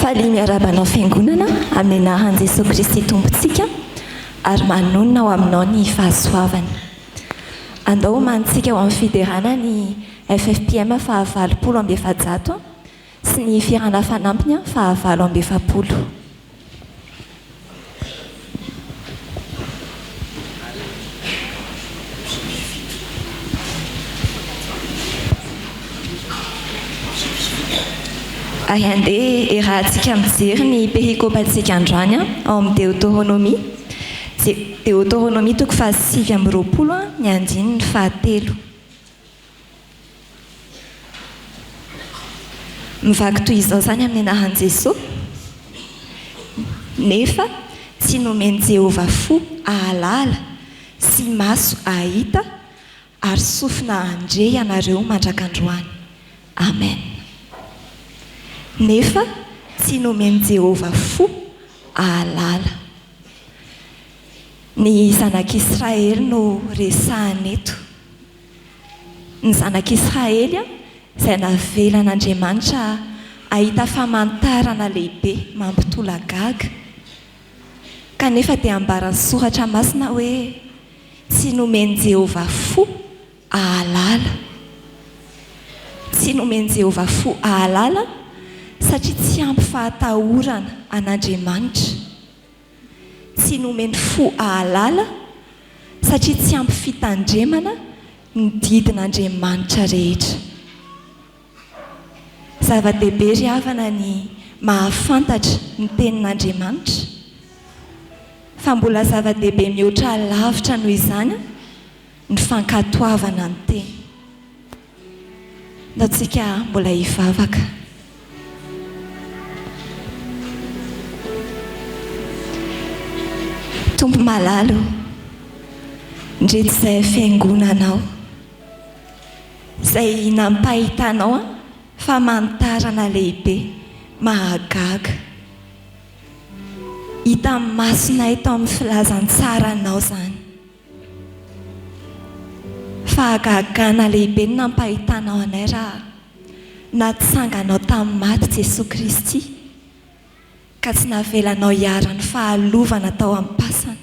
faly miarabanao fiangonana amin'ny anaran'i Jesosy Kristy tompontsika ary manonona ao aminao ny fahasoavany. Andao homanintsika ao amin'ny fiderana ny FFPM fa 700 sy ny firana fanampiny fa 700. Ary andeha irahantsika mijery ny perikôpantsika androany ao amin'ny Deutéronomie toko 7:20 ny andininy 7. Mivaky toy izao zany amin'ny anaran'i Jesosy. Nefa tsy nomeny Jehovah fo ahalala sy maso ahita ary sofina andre ianareo mandrakandroany. Amen. Nefa tsy nomeny Jehovah fo ahalala. Ny zanak'Israely no resahany eto. Ny zanak'Israely izay navelan'Andriamanitra ahita famantarana lehibe mampitola gaga. Kanefa dia ambarany soratra masina hoe tsy nomeny Jehovah fo ahalala. Tsy nomeny Jehovah fo ahalala satria tsy ampy fahatahorana an'Andriamanitra. Tsy nomeny fo ahalala satria tsy ampy fitandremana ny didin'Andriamanitra rehetra. Zava-dehibe ry havana ny mahafantatra ny tenin'Andriamanitra, fa mbola zava-dehibe mihoatra lavitra noho izany ny fankatoavana ny teny. Ndaontsika mbola hivavaka. Tompo malalo, ndreto izay fiangonanao, izay nampahitanao famantarana lehibe mahagaga. Hita amin'ny masonay tao amin'ny filazantsaranao zany. Fahagagana lehibe no nampahitanao anay raha natsanganao tamin'ny maty Jesosy Kristy ka tsy navelanao hiara-ny fahalovana tao amin'ny pasana.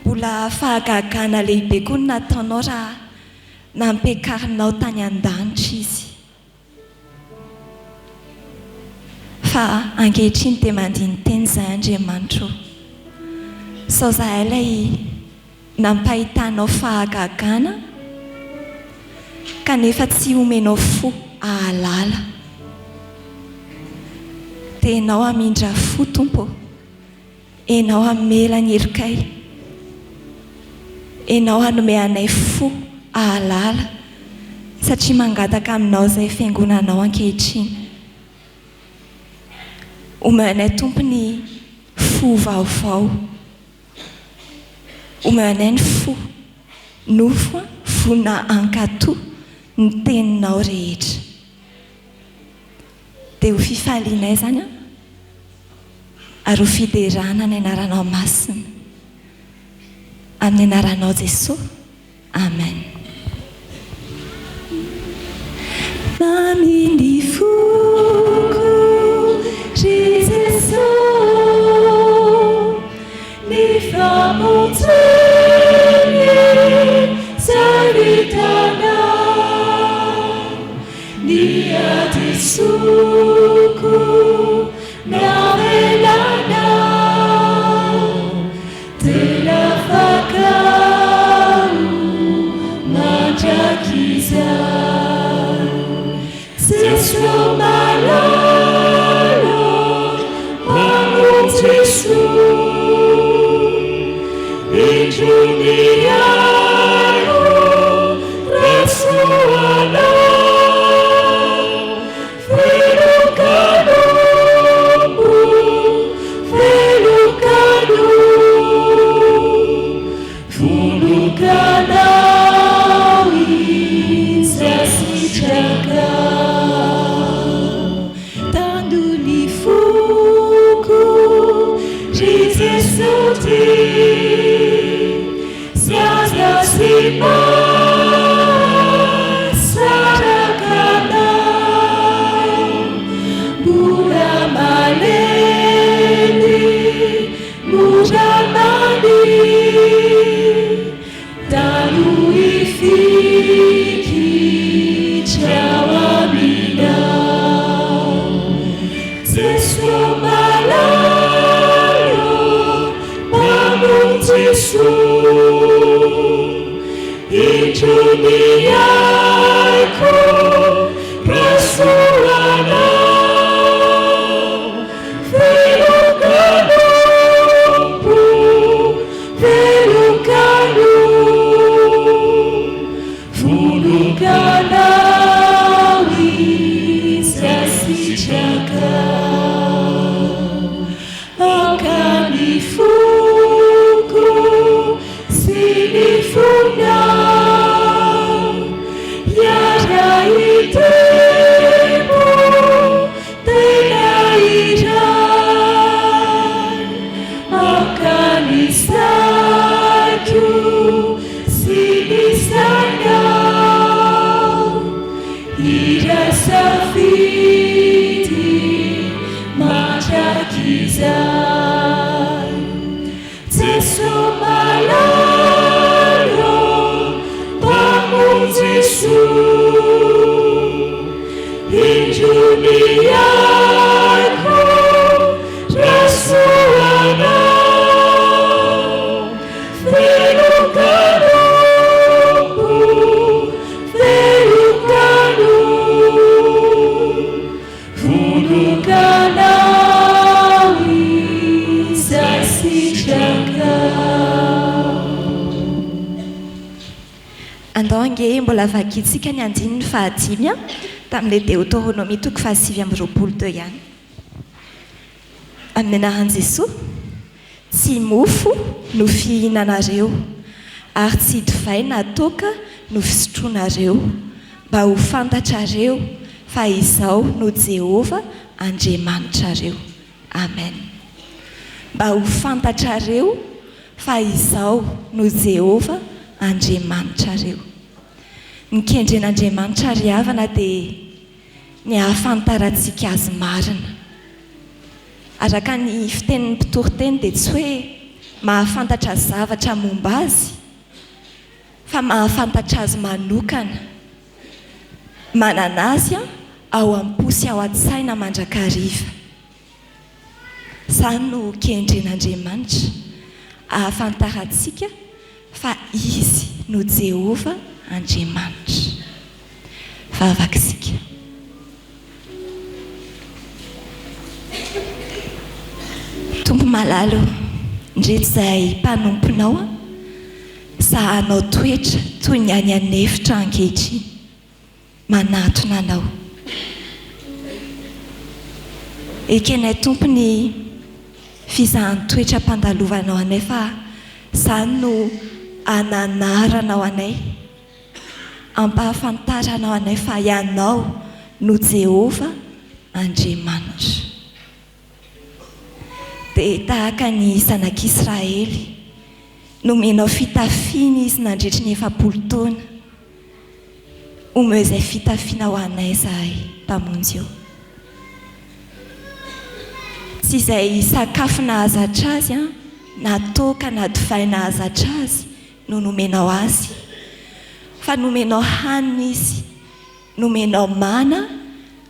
Mbola fahagagana lehibe koa no nataonao raha nampekarinao tany an-danitra izy. Fa ankehitriny dia mandiny teny izay Andriamanitra. Sao zahay ilay nampahitanao fahagagana kanefa tsy omenao fo ahalala. Enao hamindra fo Tompo, enao hamela ny helokay, enao hanome anay fo ahalala satria mangataka aminao izay fiangonanao ankehitriny. Omeo anay Tompo ny fo vaovao, omeo anay ny fo nofo vona ankato ny teninao rehetra. Dia ho fifalianay zany ary ho fiderana ny anaranao masina. Amin'ny anaranao Jesosy. Amen. Namini foko Jesus ni famontagne savitana ni adisuku navelana tela fakau majakiza seslo malalo mamutrisu injuniano rasuana Mbola vakitsika ny andininy fahadimy tamin'ilay Deutéronomie toko fahasivy amby roapolo teo ihany. Amin'ny anaran'i Jesosy, tsy mofo no fihinanareo, ary tsy divay na toaka no fisotroanareo, mba ho fantatrareo fa izao no Jehova Andriamanitrareo. Amen. Mba ho fantatrareo fa izao no Jehova Andriamanitrareo. Ny kendren'Andriamanitra ry havana dia ny ahafantarantsika azy marina. Araka ny fitenin'ny Toriteny dia tsy hoe mahafantatra zavatra momba azy, fa mahafantatra azy manokana, manana azy ao am-posy ao an-tsaina mandrakariva. Izany no kendren'Andriamanitra, ahafantarantsika fa izy no Jehova Andriamanitra. Vavakisika. Tompo malalo, ndreto izay mpanomponao, sahanao toetra toy ny any anefitra ankehitriny, manatona anao. Ekenay tompo ny fizahan'ny toetra mpandalovanao anay, fa izany no ananaranao anay, ampahafantaranao anay fa ianao no Jehova Andriamanitra. Dia tahaka ny zanak'Israely, nomenao fitafiana izy nandritry ny 70 taona, omeo izay fitafiana ho anay izahay mpamonjy eo. Tsy izay sakafo nahazatra azy na toaka na divay nahazatra azy no nomenao azy, fa nomenao hanina izy, nomenao mana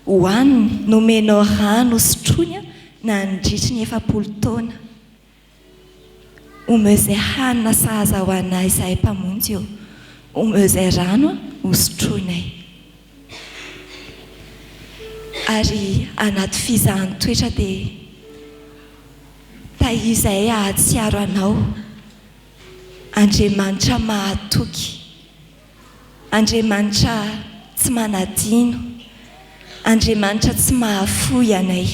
hohaniny, nomenao rano sotroina nandritry ny 70 taona. Omeo izay hanina sahaza ho anay izahay mpamonjy eo, omeo izay rano hosotroinay. Ary anaty fizahan'ny toetra dia izay ahatsiaro anao, Andriamanitra mahatoky, Andriamanitra tsy manadino, Andriamanitra tsy mahafoy anay.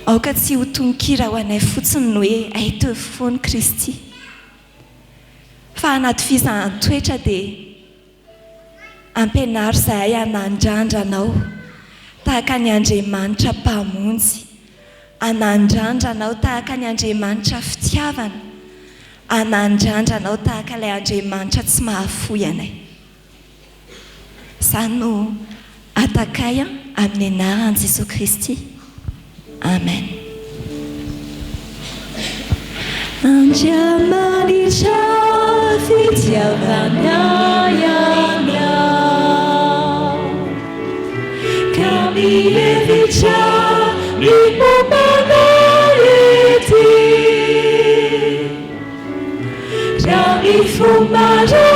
Aoka tsy ho tononkira ho anay fotsiny no hoe aito foana Kristy, fa anaty fizahan'ny toetra dia ampianaro izahay hanandrandra anao tahaka ny Andriamanitra mpamonjy, hanandrandra anao tahaka ny Andriamanitra fitiavana, hanandrandra anao tahaka ilay Andriamanitra tsy mahafoy anay. Izany no atakay amin'ny anaran'i Jesosy Kristy. Amen. Andriamanitra fitiavana ianao, ka mihevitra ny mombanao ety, fomara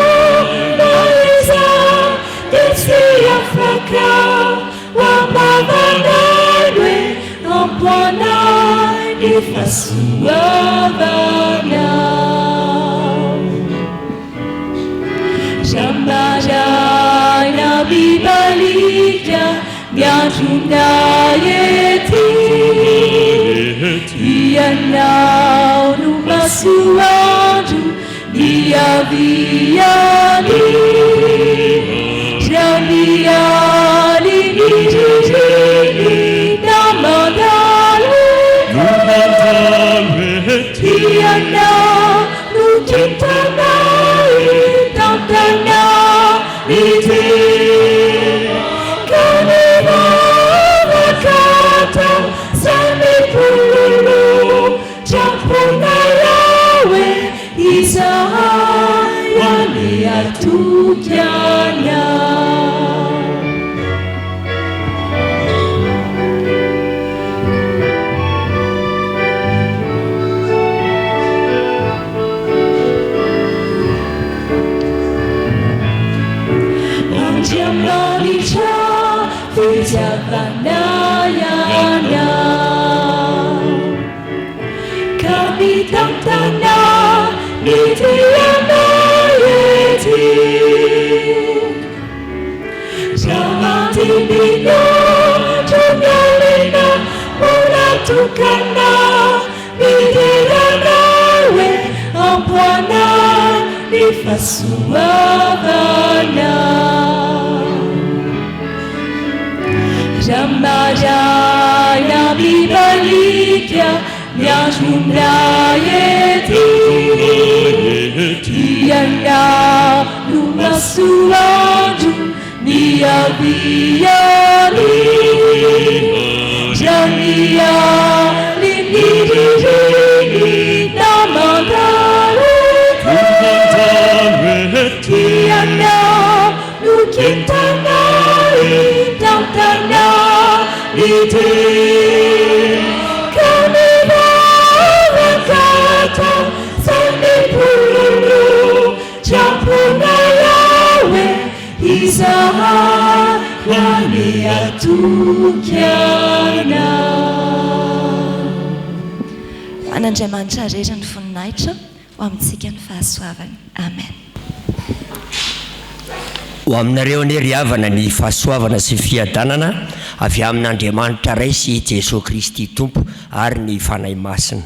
naeza de tsy afaka wambavana hoe ampoana ny fahasoavana Sambaraina bibalika miandrona ety ianao no masoandro ny aviany ramiany ny ririny namandalo ianao no kintanay tantana ity kanina vakata samy pololo trampona yawe izahayany atokyana Manitra Fitiavana yana Kami tantana nitiana eti Jamatibina Tungalina Muratukana Nitirana we Ampuana Nifasuavana Ramaraya bibalika miandrona ety iana no masoandro ny aviany ramiany ny ririny namandalo iana no kintanay tantana ity kanina vakata samy pololo trampona yawe izahayany atokyana An'Andriamanitra rerany voninahitra ho amintsika ny fahasoavany. Amen. Ho aminareo ane ry havana ny fahasoavana sy fiadanana avy amin'Andriamanitra ray sy Jesosy Kristy Tompo ary ny fanahy masina.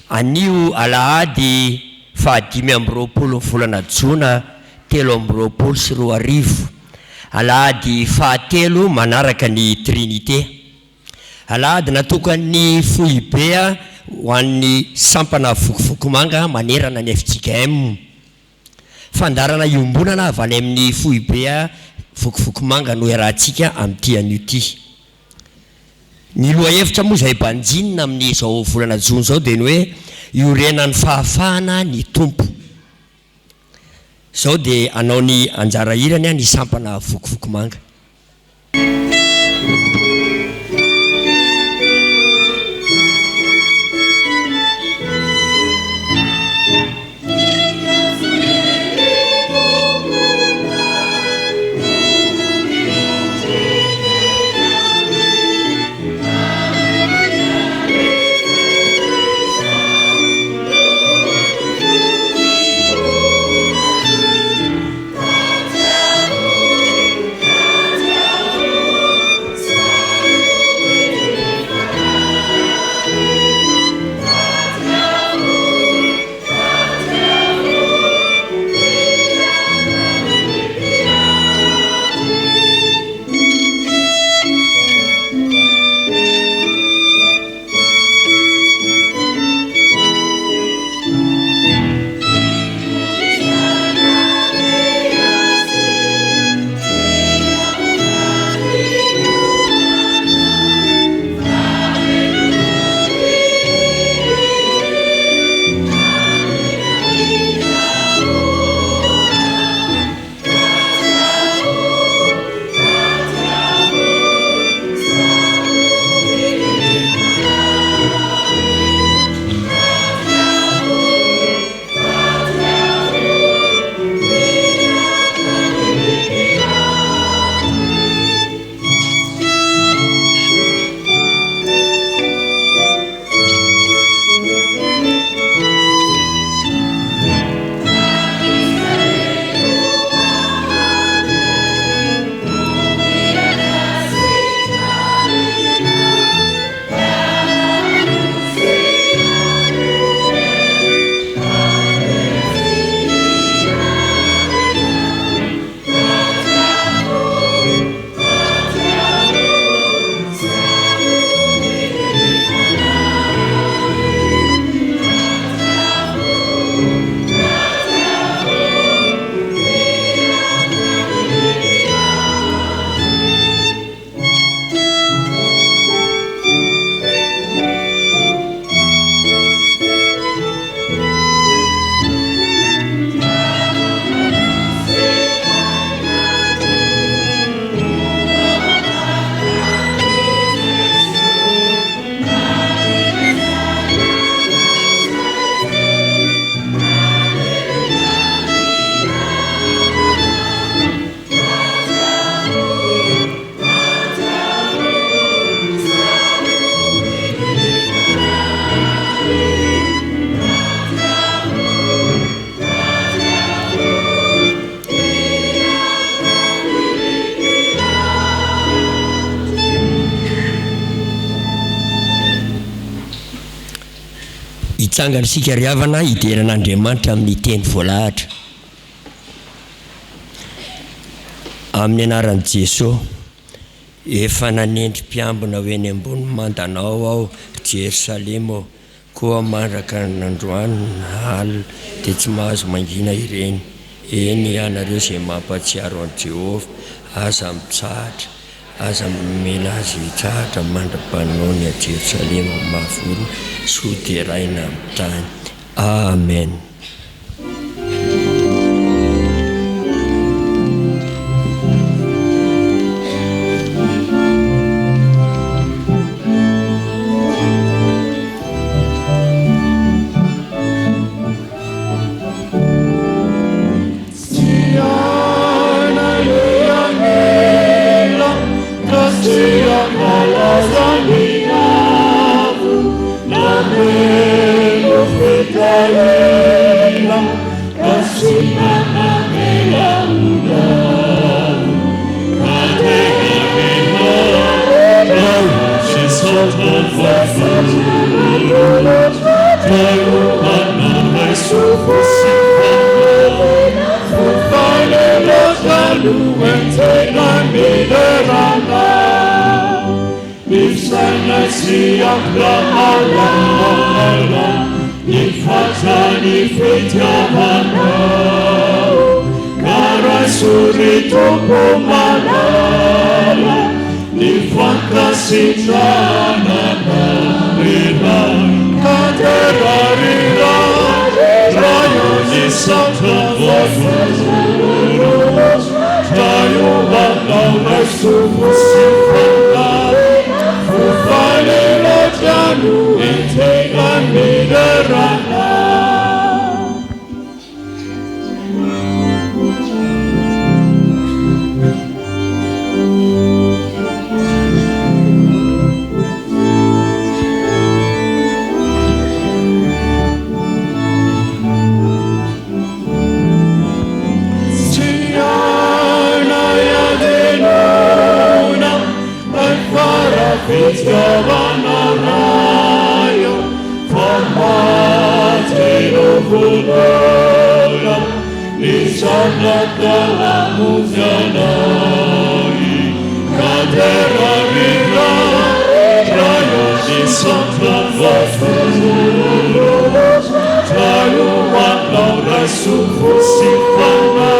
Anio Alahady 5 volana Jona 2024 Alahady 7 manaraka ny Trinité. Alahady natokany fohy be ho an'ny sampana vokofoko manga manerana ny Fjkm. Fandarana iombonana avy any amin'ny fohy be vokofoko manga no iarahantsika amin'ity anio ity. Ny loha hevitra moa izay banjinina amin'izao volana Jona zao dia ny hoe iorenan'ny fahafahana ny tompo. Zao dia anao ny anjara irany ny sampana vokofoko manga. mitsangana sika riavana hideran'Andriamanitra amin'ny teny voalahatra. Amin'ny anaran'i Jesosy, efa nanendry mpiambina ho eny ambony mandanao aho Jerusalema koa mandraka nandroany alina dia tsy mahazo mangina ireny. Eny ianareo izay mampatsiaro an'i Jehovah, aza mitsahatra, aza mimena azy hitsahatra mandra-panony a Jerusalema mavolo soderaina amin'ny tany. Amen. Fjkm Fitiavana raio, formatelo volona, Insana dalla muzianai, cadera vira, raio di Santa vafuro, raio vanno su fusifana,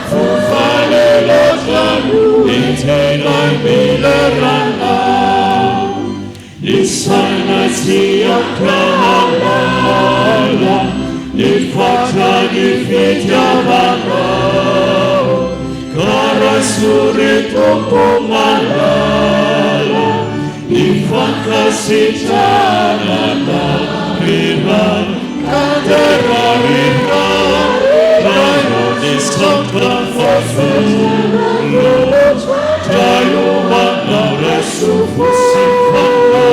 fufane lo giallo, intera milerana. Insana sia clamala, Fjkm Fitiavana, cara surito pomalala, Fjkm Isotry Fitiavana, cadera vira, raio di Santa vafuro, raio vanno su fusifana,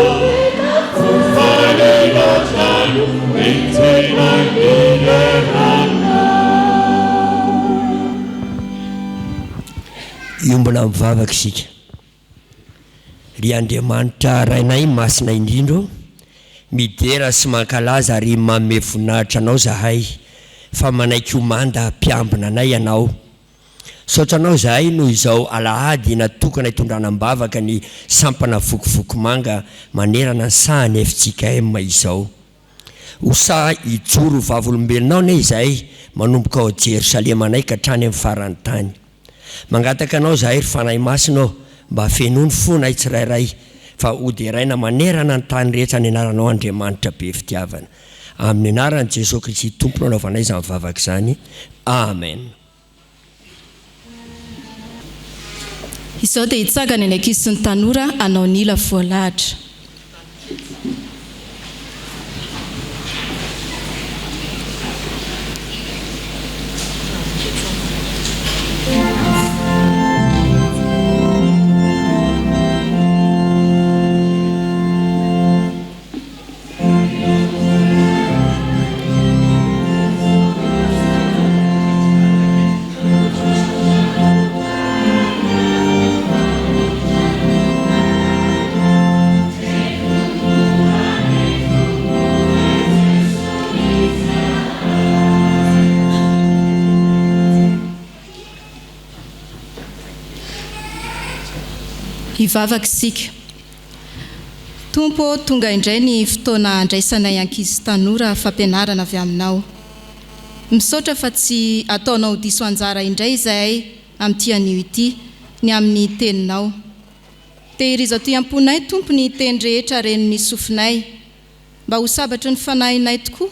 fufane lo giallo, intera milerana. Iombona mivavaka isika. Ry Andriamanitra rainay masina indrindro, midera sy mankalaza ary manome voninahitra anao zahay fa manaiky homanda mpiambina anay ianao. Saotra anao zahay no izao alahady natokana hitondranam-bavaka ny sampana vokivoko manga manerana ny sahany Fjkm izao. Osa hijoro vavolombelonao ne izahay manomboka ao Jerusalema anay ka hatrany amin'ny farany tany. Mangataka anao zahay ry fanahy masina mba fenony fonay tsirairay fa hoderaina manerana ny tany rehetra ny anaranao Andriamanitra be fitiavana. Amin'ny anaran'i Jesosy Kristy tompona anaovanay izany mivavaka izany. Amen. Izao dia hitsangana ny ankizy sy ny tanora anao nila voalahatra. Hivavaka isika. Tompo tonga indray ny fotoana andraisanay ankizy tanora fampianarana avy aminao. Misaotra fa tsy ataonao diso anjara indray izahay amin'ity anio ity ny amin'ny teninao. Tehiriza toyam-ponay tompo ny teny rehetra ren'ny sofinay mba ho sabatry ny fanahinay tokoa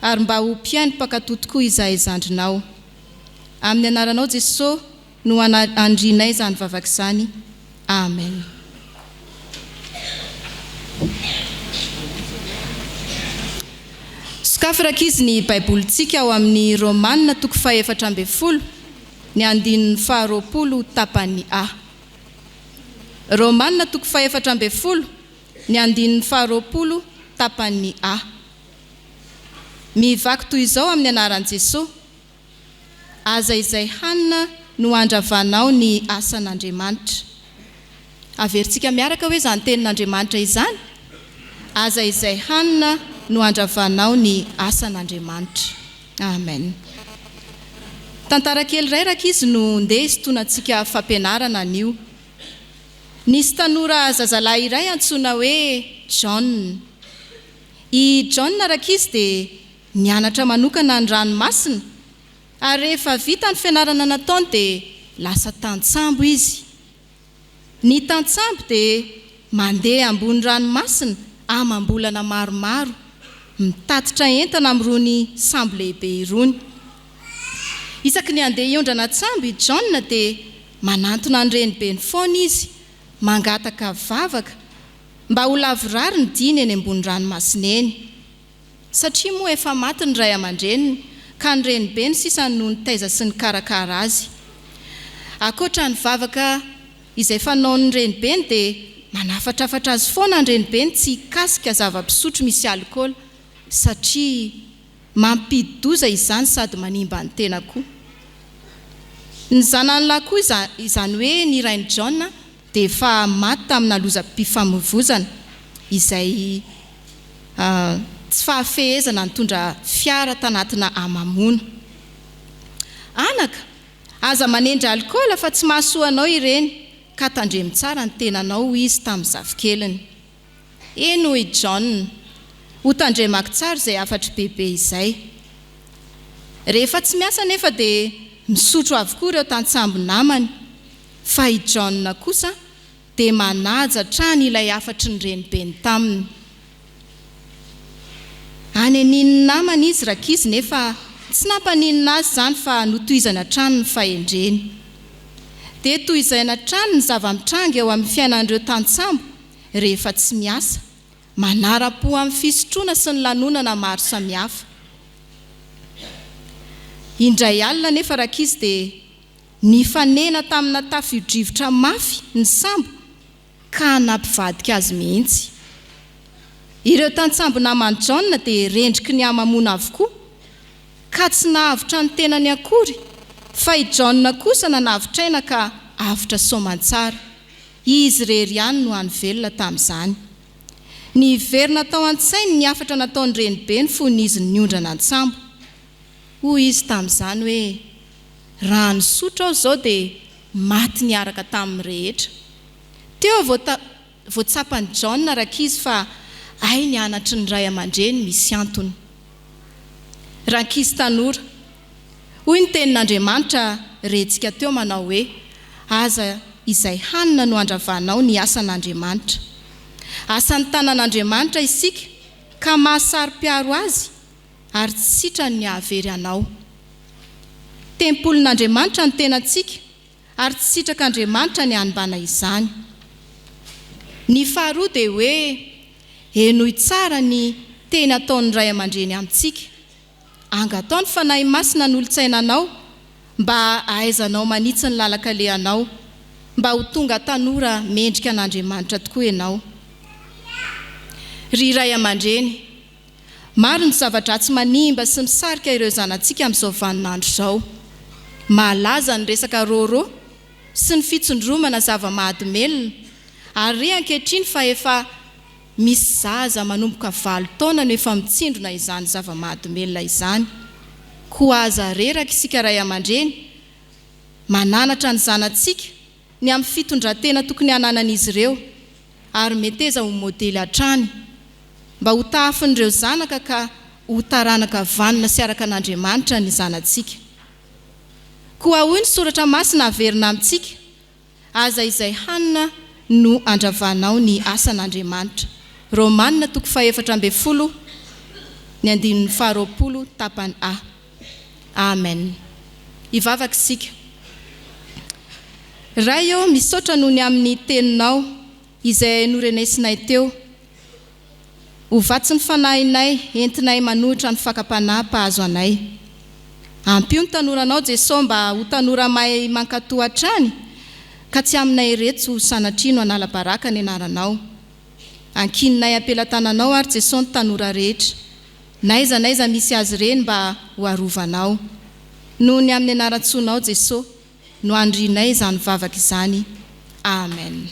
ary mba ho mpiaino mpakatoa tokoa izahay zandrinao. Amin'ny anaranao Jesosy no andrinay izany vavaka izany. Amen. Sokafirak'izy ny baibolitsika ao amin'ny Romanina 4:12 ny andinin'ny 20 tapany A. Romanina 4:12 ny andinin'ny 20 tapany A. Mivaky toy izao amin'ny anaran'i Jesosy. Aza izay hanina no andravanao ny asan'Andriamanitra. Averintsika miaraka hoe izany tenin'Andriamanitra izany. Aza izay hanina no andravanao ny asan'Andriamanitra. Amen. Tantara kely iray rakizy no ndesy tonantsika fampianarana anio. Nisy tanora zazalahy iray antsoina hoe Jona. I Jona rakizy dia nianatra manokana ny ranomasina ary rehefa vita ny fianarana nataony dia lasa tantsambo izy. Ny tantsambo dia mandeha ambony ranomasina amam-bolana maromaro, mitatitra entana amin'irony sambo lehibe irony. Isaky ny andeha iondrana tsambo i Jona dia manantona ny renibeny foana izy, mangataka vavaka mba ho lavorary ny diny eny ambony ranomasina eny. Satria moa efa maty ny ray aman-dreniny ka ny renibeny sisany no nitaiza sy ny karakara azy. Akoatra ny vavaka izay fanaon'ny renibeny dia manafatrafatra azy foana ny renibeny tsy kasika zava-pisotro misy alikaola satria mampidoza izany sady manimba ny tena koa. Ny zanany lahy koa izany hoe ny rain'i Jona dia efa maty tamina lozam-pifamoivoizana izay tsy fahafehezana nitondra fiara tanatina amamona. Anaka, aza manendry alikaola fa tsy mahasoa anao ireny ka tandremy tsara ny tenanao izy tamin'ny zafikeliny. Eny hoy Jona, ho tandremako tsara izay afatry bebe izay. Rehefa tsy miasa nefa dia misotro avokoa ireo tantsambo namany, fa i Jona kosa dia manaja trany ilay afatry ny renibeny taminy. Any anin'ny namany izy rakizy nefa tsy nampaninina azy izany fa notohizana trano ny fahendreny. Dia tohizana trano ny zava-mitranga eo amin'ny fiainan'ireo tantsambo rehefa tsy miasa, manara-po amin'ny fisotroana sy ny lanonana maro samihafa. Indray alina nefa rakizy dia nifanena tamina tafio-drivotra mafy ny sambo ka nampivadika azy mihitsy. Ireo tantsambo namany Jona dia rendriky ny amamona avokoa ka tsy nahavotra ny tenany akory, fa i Jona kosa nanavotraina ka avotra soamantsara. Izy rery ihany no hanovelona tamin'izany. Ny verina tao an-tsainy ny afatra nataon'ny renibeny fon'izy niondrana an-tsambo. Hoy izy tamin'izany hoe raha nisotro aho izao dia maty niaraka tamin'ny rehetra. Teo voatsapany Jona rakizy fa ay ny anatry ny ray aman-dreny misy antony. Rankizy tanora, hoy ny tenin'Andriamanitra rentsika teo manao hoe aza izay hanina no andravanao ny asan'Andriamanitra. Asan'ny tanan'Andriamanitra isika ka mahasaro-piaro azy ary tsy sitrany ny hahavery anao. Tempolin'Andriamanitra ny tenantsika ary tsy sitrak'Andriamanitra ny hanimbana izany. Ny faharoa dia hoe enoy tsara ny teny ataon'ny ray aman-dreny amintsika. Angatao ny fanahy masina ny olo-tsainanao mba ahaizanao manitsy ny lalakalehanao, mba ho tonga tanora mendrika an'Andriamanitra tokoa ianao. Ry ray aman-dreny, maro ny zavatra tsy manimba sy misarika ireo zanantsika amin'izao vaninandro izao. Malaza ny resaka roro sy ny fitsondromana zava-mahadomelona ary ankehitriny fa efa misy zaza manomboka 7 taona no efa mitsindrona izany zava-mahadomelona izany. Koa aza reraka isika ray aman-dreny mananatra ny zanantsika ny amin'ny fitondrantena tokony hananan'izy ireo ary meteza ho modely hatrany mba ho tahafin'ireo zanaka ka ho taranaka vanina sy araka an'Andriamanitra ny zanantsika. Koa hoy ny soratra masina averina amintsika, aza izay hanina no andravanao ny asan'Andriamanitra. Romanina 4:20 ny 20 tapany A. Amen. Ivavaka isika. Ray eo misaotra noho ny amin'ny teninao izay norenesinay teo. Ho vatsy ny fanahinay, entinay manohitra ny fakapanahy-pahazo anay. Ampio ny tanoranao Jesosy mba ho tanora mahay mankatoa hatrany, ka tsy aminay ireto sanatrino anala-baraka ny anaranao. Ankininay ampelatananao ary Jesosy ny tanora rehetra. Naiza misy azy ireny mba ho arovanao. Noho ny amin'ny anarantsonao Jesosy, no andrinay izany vavaka izany. Amen.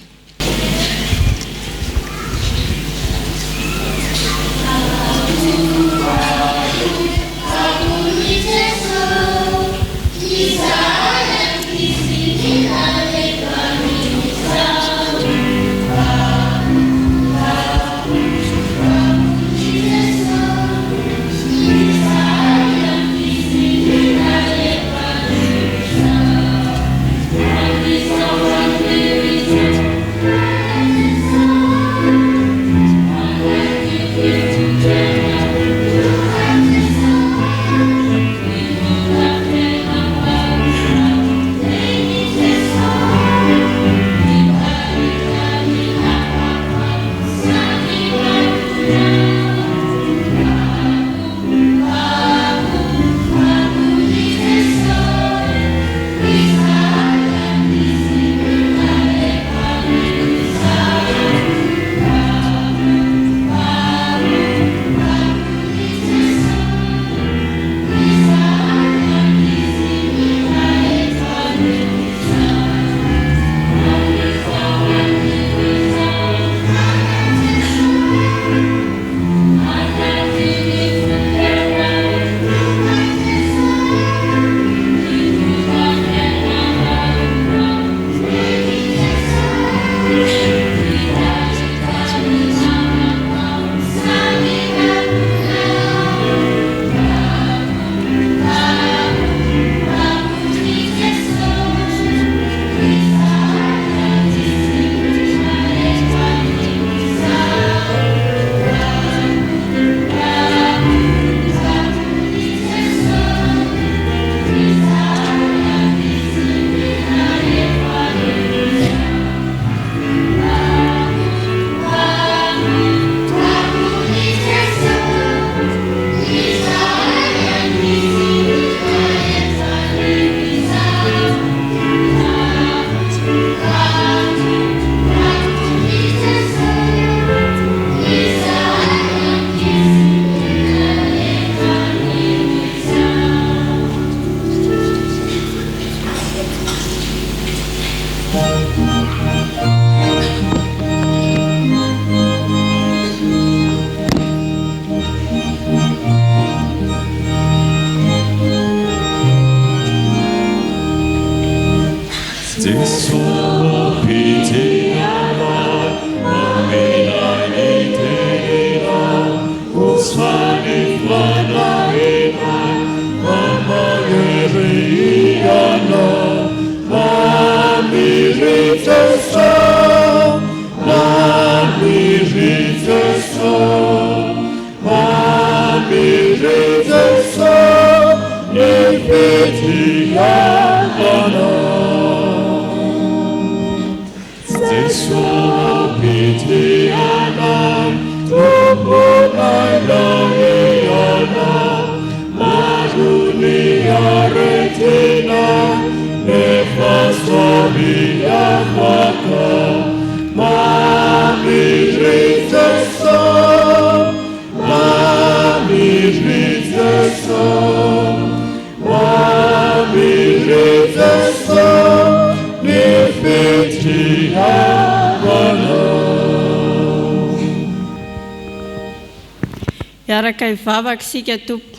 Araka ivavaka sika tompo.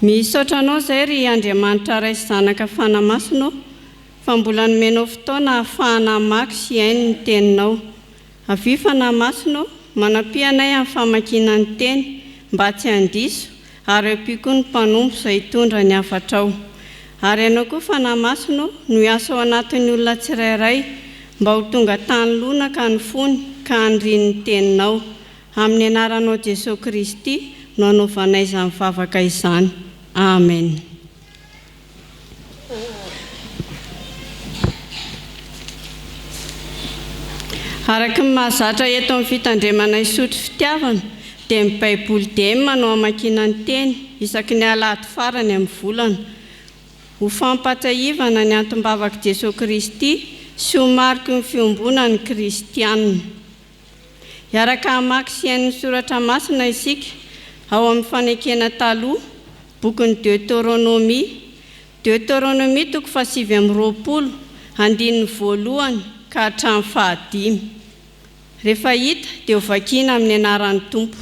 Misaotra anao zay ry Andriamanitra raisy zanaka fanamasina fa mbola nomenao fotoana ahafahana mamaky sy hainy ny teninao. Avy fanamasinao manampianay amin'ny famakiana ny teny mba tsy handiso ary ampiko ny mpanompo izay hitondra ny hafatrao. Ary ianao koa fanamasinao no hiasa ao anatin'ny olona tsirairay mba ho tonga tany lonaka ny fony ka handriny ny teninao. Amin'ny anaranao Jesosy Kristy no anaovanay izany vavaka izany. Amen. Araka ny mahazatra eto amin'ny fitandremana Isotry Fitiavana dia ny Baiboly dia manao amakiana ny teny isaky ny Alahady farany amin'ny volana. Ho fampatsahivana ny antom-bavaka Jesosy Kristy sy ho mariky ny fiombona ny kristianina. Iaraka hamaky sy hain'ny soratra masina isika ao amin'ny fanekena taloha bokin'ny Deutéronomie toko 7:20 andininy voalohany ka hatramin'ny 5. Rehefa hita dia ho vakiana amin'ny anaran'ny Tompo.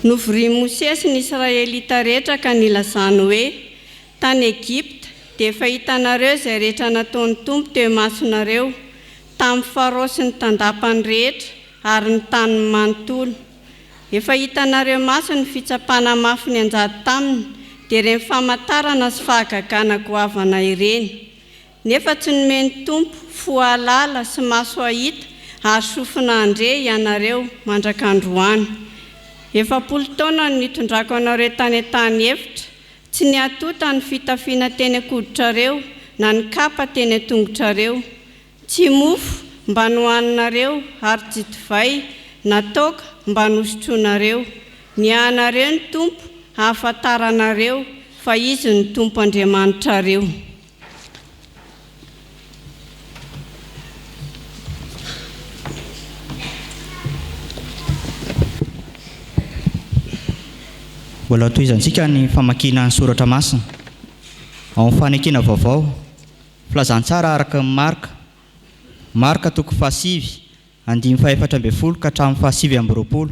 Novoria Mosesy ny Israelita rehetra ka nilazany hoe tany Egypta dia efa hitanareo izay rehetra nataon'ny Tompo teo masonareo tamin'ny Farao sy ny tandapany rehetra ary ny tany manontolo. Efa hitanareo maso ny fitsapana mafy ny anjady taminy dia ireny famantarana sy fahagagana goavana ireny. Nefa tsy nomeny Tompo fohalala sy maso ahita ary sofina andre ianareo mandrak'androany. 40 taona no nitondrako anareo tany an-tany efitra, tsy niatota ny fitafiana teny an-koditrareo na ny kapa teny an-tongotrareo. Tsy mofo mba nohaninareo ary tsy divay na toaka mba nosotroanareo. Niahanareo ny Tompo hahafantaranareo fa izy ny Tompo Andriamanitrareo. Mbola toizantsika ny famakiana ny soratra masina ao amin'ny fanekena vaovao filazantsara araka ny marka toko 7 andimy 7:20 ka hatramin'ny 7:20.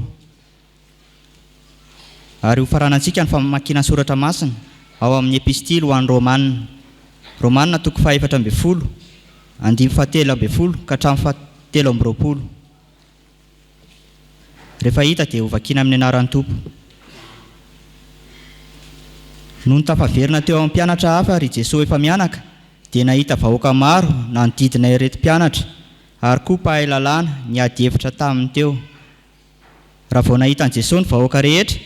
Ary ho faranantsika ny famakiana ny soratra masina ao amin'ny epistily ho an'ny Romanina toko 7:20 andimy 7:20 ka hatramin'ny 7:20. Rehefa hita dia ho vakiana amin'ny anaran'ny Tompo. Noho ny tafaverina teo amin'ny mpianatra hafa ary Jesosy efa mianaka dia nahita vahoaka maro nanodidina ireto mpianatra ary koa mpahay lalàna niady hevitra taminy teo. Raha vao nahita ny Jesosy ny vahoaka rehetra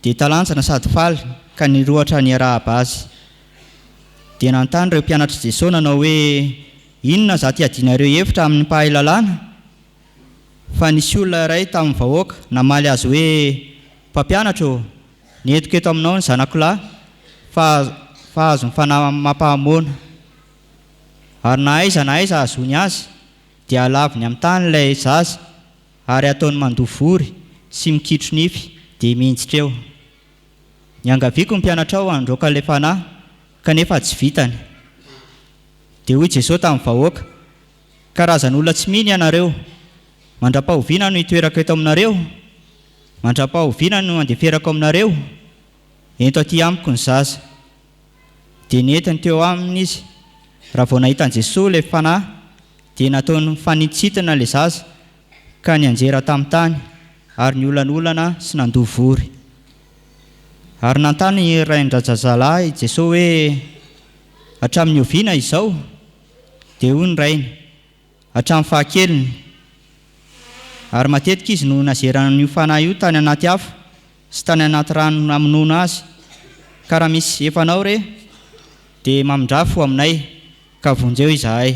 dia talanjana sady faly ka nirohatra niarahaba azy. Dia nanontany ireo mpianatra Jesosy nanao hoe inona zaty adianareo hevitra amin'ny mpahay lalàna? Fa nisy olona iray tamin'ny vahoaka namaly azy hoe mpampianatra nietiko eto aminao ny zanakolahy fa azo ny fanamampahamona. Ary na aiza azony azy dia alaviny amin'ny tany ilay zaza ary ataony mandovory sy mikitro nify dia minjitra eo. Niangaviako ny mpianatra ao androaka ilay fanahy kanefa tsy vitany. Dia hoy Jesosy tamin'ny vahoaka, karazan'olona tsy mino ianareo, mandra-pahoviana no hitoerako eto aminareo, mandra-pahoviana no andeferako aminareo. Ento aty amiko ny zaza. Dia nientiny teo aminy izy. Raha vao nahitan Jesosy ilay fanahy dia nataony fanitsitana ilay zaza ka nianjera tamin'ny tany ary niolanolana sy nandovory. Ary nantany rain-drazazalahy Jesosy hoe hatramin'ny oviana izao? Dia hoy ny rainy, hatramin'ny fahakeliny. Ary matetika izy no nazeran'io fanahy io tany anaty afo sy tany anaty rano namonoana azy. Ka raha misy efanao re dia mamindrafo aminay ka vonjeo izahay.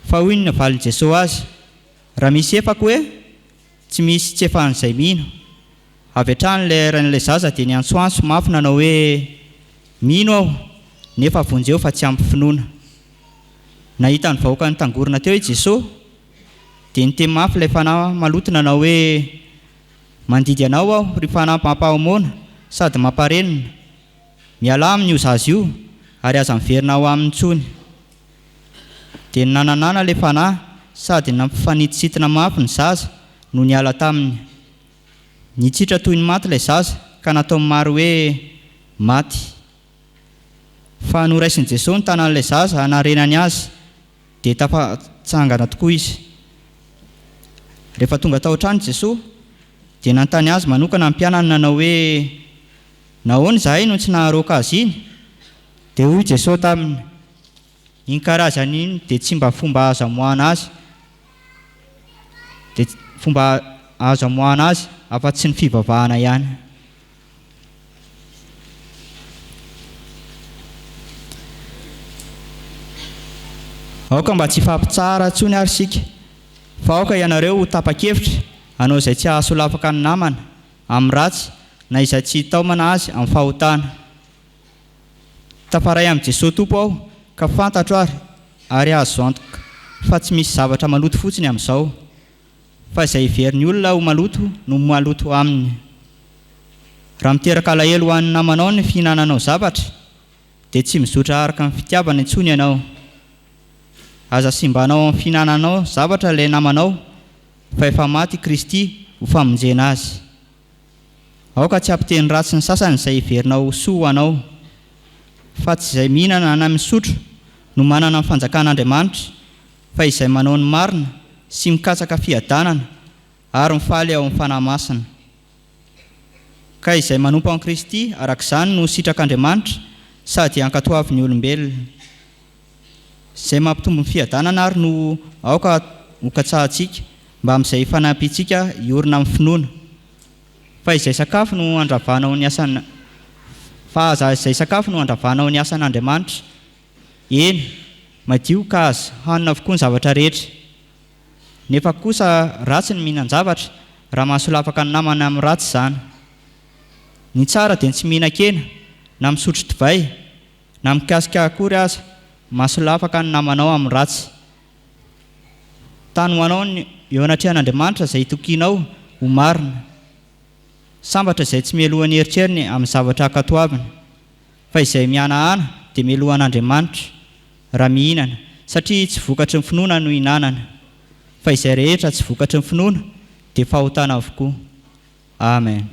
Fa hoy ny navalin'i Jesosy azy, raha misy efako hoe tsy misy tsy efan'izay mino. Avy hatrany ilay ran'ilay zaza dia niantsoantso mafy nanao hoe mino aho nefa vonjeo fa tsy ampy finoana. Nahita ny vahoaka ny tangorona teo i Jesosy dia niteny mafy ilay fanahy maloto nanao hoe mandidy anao aho ry fanahy mampahomona sady mamparenina. Miala amin'io zaza io ary aza miverina ao amin'ny tsony. Dia nananana ilay fanahy sady nampifanitisitina mafy ny zaza no niala taminy. Nitsitra toy ny maty ilay zaza ka natao maro hoe maty. fa noraisin'i Jesosy ny tanan'ilay zaza hanarenany azy dia tafatsangana tokoa izy. Rehefa tonga tao an-trano Jesosy dia nanontany azy manokana ny mpianany nanao hoe nahoana izahay no tsy naharoaka azy iny? Dia hoy Jesosy taminy, iny karazany iny dia tsy mba fomba azo amoahana azy, dia fomba azo amoahana azy afa-tsy ny fivavahana ihany. Aoka mba tsy fampitsara tsony ary sika, fa aoka ianareo ho tapa-kevitra hanao izay tsy ahasolafaka ny namana amin'ny ratsy na izay tsy taomana azy amin'ny fahotana. Tafaray amin'ny Jesosy Tompo aho ka fantatro ary azo antoka fa tsy misy zavatra maloto fotsiny amin'izao, fa izay iverin'ny olona ho maloto no maloto aminy. Raha miteraka alahelo ho an'ny namanao ny fihinananao zavatra dia tsy mizotra araka ny fitiavana intsony ianao. Aza simbanao amin'ny fihinananao zavatra ilay namanao fa efa maty Kristy ho famonjena azy. Aoka tsy ampiteny ratsy ny sasany izay iverinao soa anao, fa tsy izay mihinana na misotro no manana ny fanjakan'Andriamanitra, fa izay manao ny marina sy mikatsaka fiadanana ary mifaly ao amin'ny fanahy masina. Ka izay manompo an'i Kristy arak'izany no sitrak'Andriamanitra sady ankatoavin'ny olombelona. Izay mampitombo ny fiadanana ary no aoka hokatsahantsika mba amin'izay fanampiantsika iorina amin'ny finoana. Fa izay sakafo no andravanao ny asana, fa aza izay sakafo no andravanao ny asan'Andriamanitra. Eny, madio ka aza hanina avokoa ny zavatra rehetra. Nefa kosa ratsy ny mihinan-javatra raha mahasolafaka ny namana amin'ny ratsy izany. Ny tsara dia tsy mihinan-kena na misotro divay na mikasika akory aza mahasolafaka ny namanao amin'ny ratsy. Tany ho anao eo anatrehan'Andriamanitra izay tokianao ho marina. Sambatra izay tsy mialohan'ny heritreriny amin'ny zavatra ankatoavina, fa izay mihanahana dia mialohan'Andriamanitra raha mihinana, satria tsy vokatry ny finoana no hinanana, fa izay rehetra tsy vokatry ny finoana dia fahotana avokoa. Amen.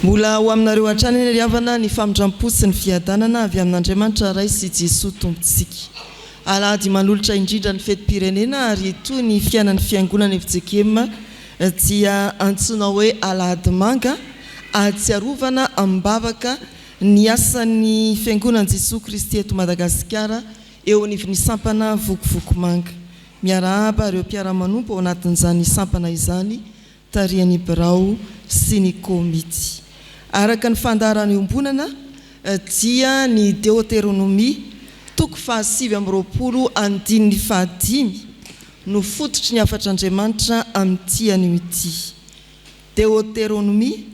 Mbola ho aminareo hatrany ny riavana ny famindrampo sy ny fiadanana avy amin'Andriamanitra Ray sy Jesosy Tompontsika. alahady manolotra indrindra ny fetim-pirenena ary toy ny fiainan'ny fiangonana Fjkm dia antsoina hoe alahady manga ahatsiarovana ambavaka ny asan'ny fiangonan'i Jesosy Kristy eto Madagasikara eo anivon'ny sampana vokovoko manga. Miarahaba ireo mpiara-manompo ao anatin'izany sampana izany tarian'ny birao sy ny komity. Araka ny fandaharany ombonana dia ny Deutéronomie 7:25 no fototry ny afatr'Andriamanitra amin'ity anio ity. Deutéronomie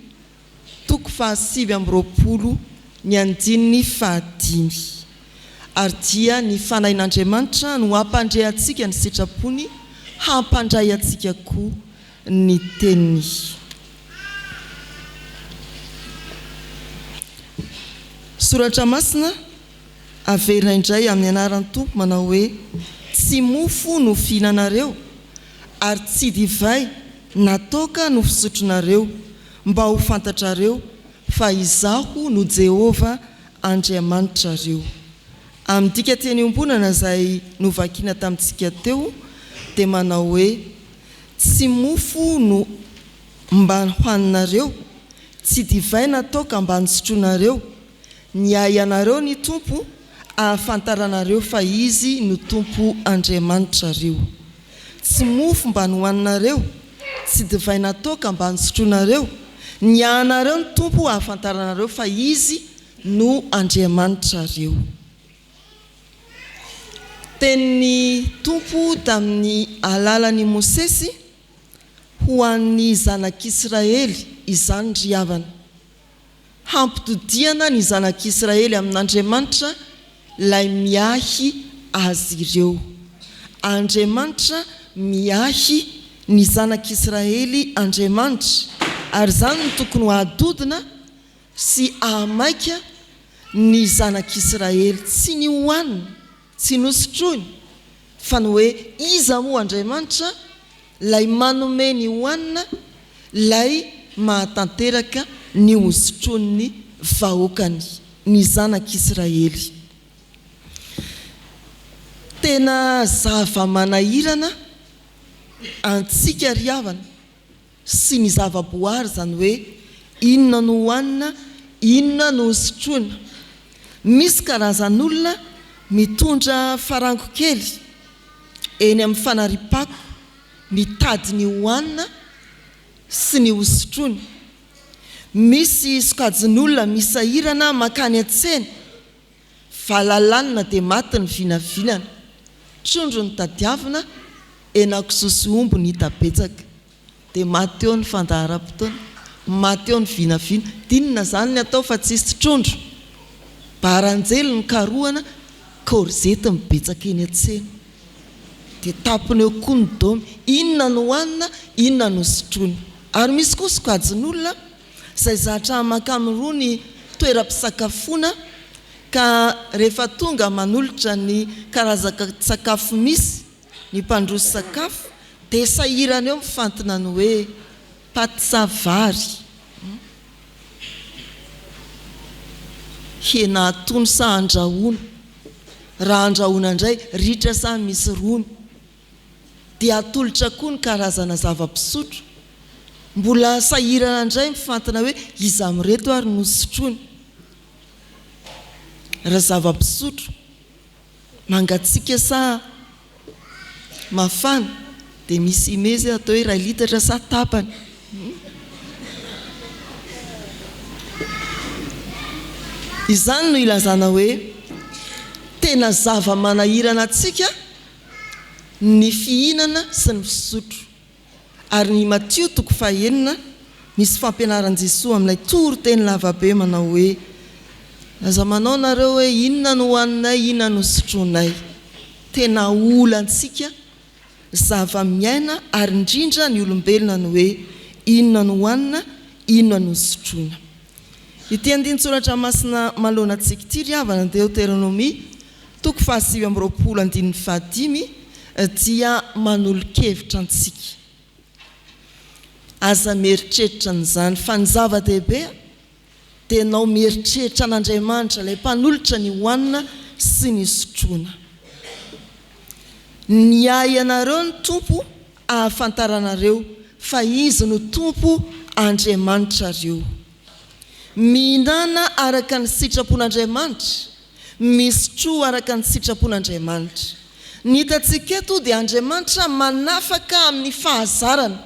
7:25 ary dia ny fanahin'Andriamanitra no hampandray antsika ny sitrapony, hampandray antsika koa ny teniny. Soratra masina averina indray amin'ny anaran'ny Tompo manao hoe tsy mofo no fihinanareo ary tsy divay natoka no fisotronareo mba ho fantatrareo fa izaho no Jehova Andriamanitrareo. Amin'ity teny ombonana izay novakiana tamintsika teo dia manao hoe tsy mofo no mba hohaninareo, tsy divay natoka mba nisotronareo, niay anareo ny Tompo ahafantaranareo fa izy no Tompo Andriamanitrareo. Tsy mofo mba nohaninareo, tsy divay natoka mba nisotronareo, niay anareo ny Tompo ahafantaranareo fa izy no Andriamanitrareo. Ten'ny Tompo tamin'ny alalan'i Mosesy ho an'ny zanak'Israely izany ry havana. Hampitodiana ny zanak'Israely amin'Andriamanitra lay miahy azy ireo. Andriamanitra miahy ny zanak'Israely Andriamanitra ary zany no tokony ho adodina sy ahamaika ny zanak'Israely, tsy ny hohanina, tsy nosotroiny, fa ny hoe iza moa Andriamanitra lay manome ny hohanina, lay mahatanteraka ny hosotroiny vahoakany, ny zanak'Israely. Tena zava-manahirana antsika ry havana sy ny zava-boary zany hoe inona no hohanina, inona no hosotroina. Misy karazan'olona mitondra farango kely eny amin'ny fanaripako, mitady ny hohanina sy ny hosotroina. Misy sokajin'olona misahirana makany an-tsena, valalanina dia maty ny vinavinana, trondro ny tadiavina, henan-kisoa omby ny hita betsaka, dia maty eo ny fandaharam-potoana, maty eo ny vinavina. Dinina zany ny atao fa tsisy trondro, baranjely ny karohana, korzety mibetsaka eny an-tsena, dia tapony eo koa ny domy. Inona no hohanina, inona no sotroina. Ary misy koa sokajin'olona izay zatra makamirony ny toeram-pisakafoana ka rehefa tonga manolotra ny karazan-tsakafo misy, ny mpandroso sakafo, dia sahirana eo mifantona ny hoe paty sa vary, hena atono sa andrahoana, raha andrahoana indray ritra sa misy rony, dia atolotra koa ny karazana zava-pisotro. Mbola sahirana indray mifantana hoe iza mireto ary nosotroiny. Raha zava-pisotro mangatsika sa mafana dia misy imezy atao hoe 2 litatra sa tapany. Izany no ilazana hoe tena zava-manahirana atsika ny fihinana sy ny fisotro. Ary ny Matthieu 9 misy fampianaran'i Jesosy amin'ilay toriteny lavabe manao hoe aza manao nareo hoe inona no hohaninay, inona no sotronay. Tena olantsika zava-miaina ary indrindra ny olombelona ny hoe inona no hohanina, inona no sotroina. Ity andiny soratra masina malona antsika ity ry havana ny Deutéronomie 7:25 dia manolo-kevitra antsika. Aza mieritreritra n'izany fa ny zava-dehibe dia nao mieritreritra an'Andriamanitra ilay mpanolotra ny hohanina sy ny sotroina. ny ay anareo ny tompo ahafantaranareo fa izy no tompo Andriamanitra reo. Mihinana araka ny sitrapon'Andriamanitra, misotro araka ny sitrapon'Andriamanitra. Ny hitantsika eto dia Andriamanitra manafaka amin'ny fahazarana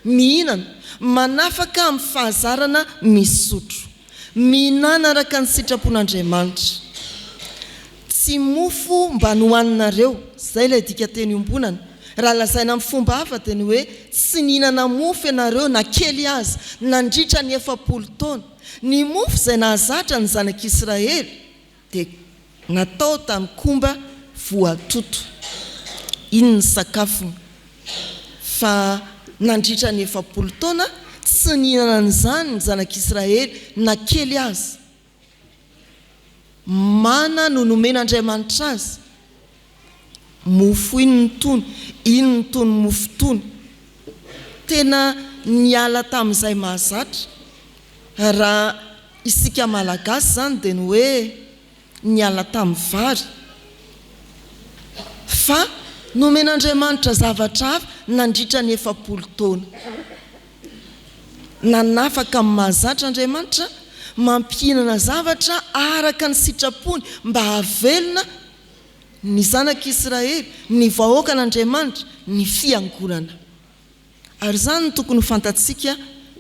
mihinana, manafaka amin'ny fahazarana misotro. Mihinana araka ny sitrapon'Andriamanitra. Tsy mofo mba nohaninareo, zay ilay dika teny ombonana. Raha lazaina amin'ny fomba hafa teny hoe tsy nihinana mofo ianareo na kely azy nandritra ny 70 taona. Ny mofo izay nahazatra ny zanak'Israely dia natao tamin'ny komba voatoto. Iny ny sakafony. Fa nandritra ny 70 taona tsy nihinana an'izany ny zanak'Israely na kely azy. Mana no nomen'Andriamanitra azy. Mofo iny ny tony, iny ny tony mofo tony. Tena niala tamin'izay mahazatra. Raha isika malagasy zany dia ny hoe niala tamin'ny vary. Fa nomen'Andriamanitra zavatra hafa nandritra ny 70 taona. Nanafaka amin'ny mahazatra Andriamanitra mampihinana zavatra araka ny sitrapony mba havelona ny zanak'Israely, ny vahoakan'Andriamanitra, ny fiangonana. Ary izany tokony fantatsika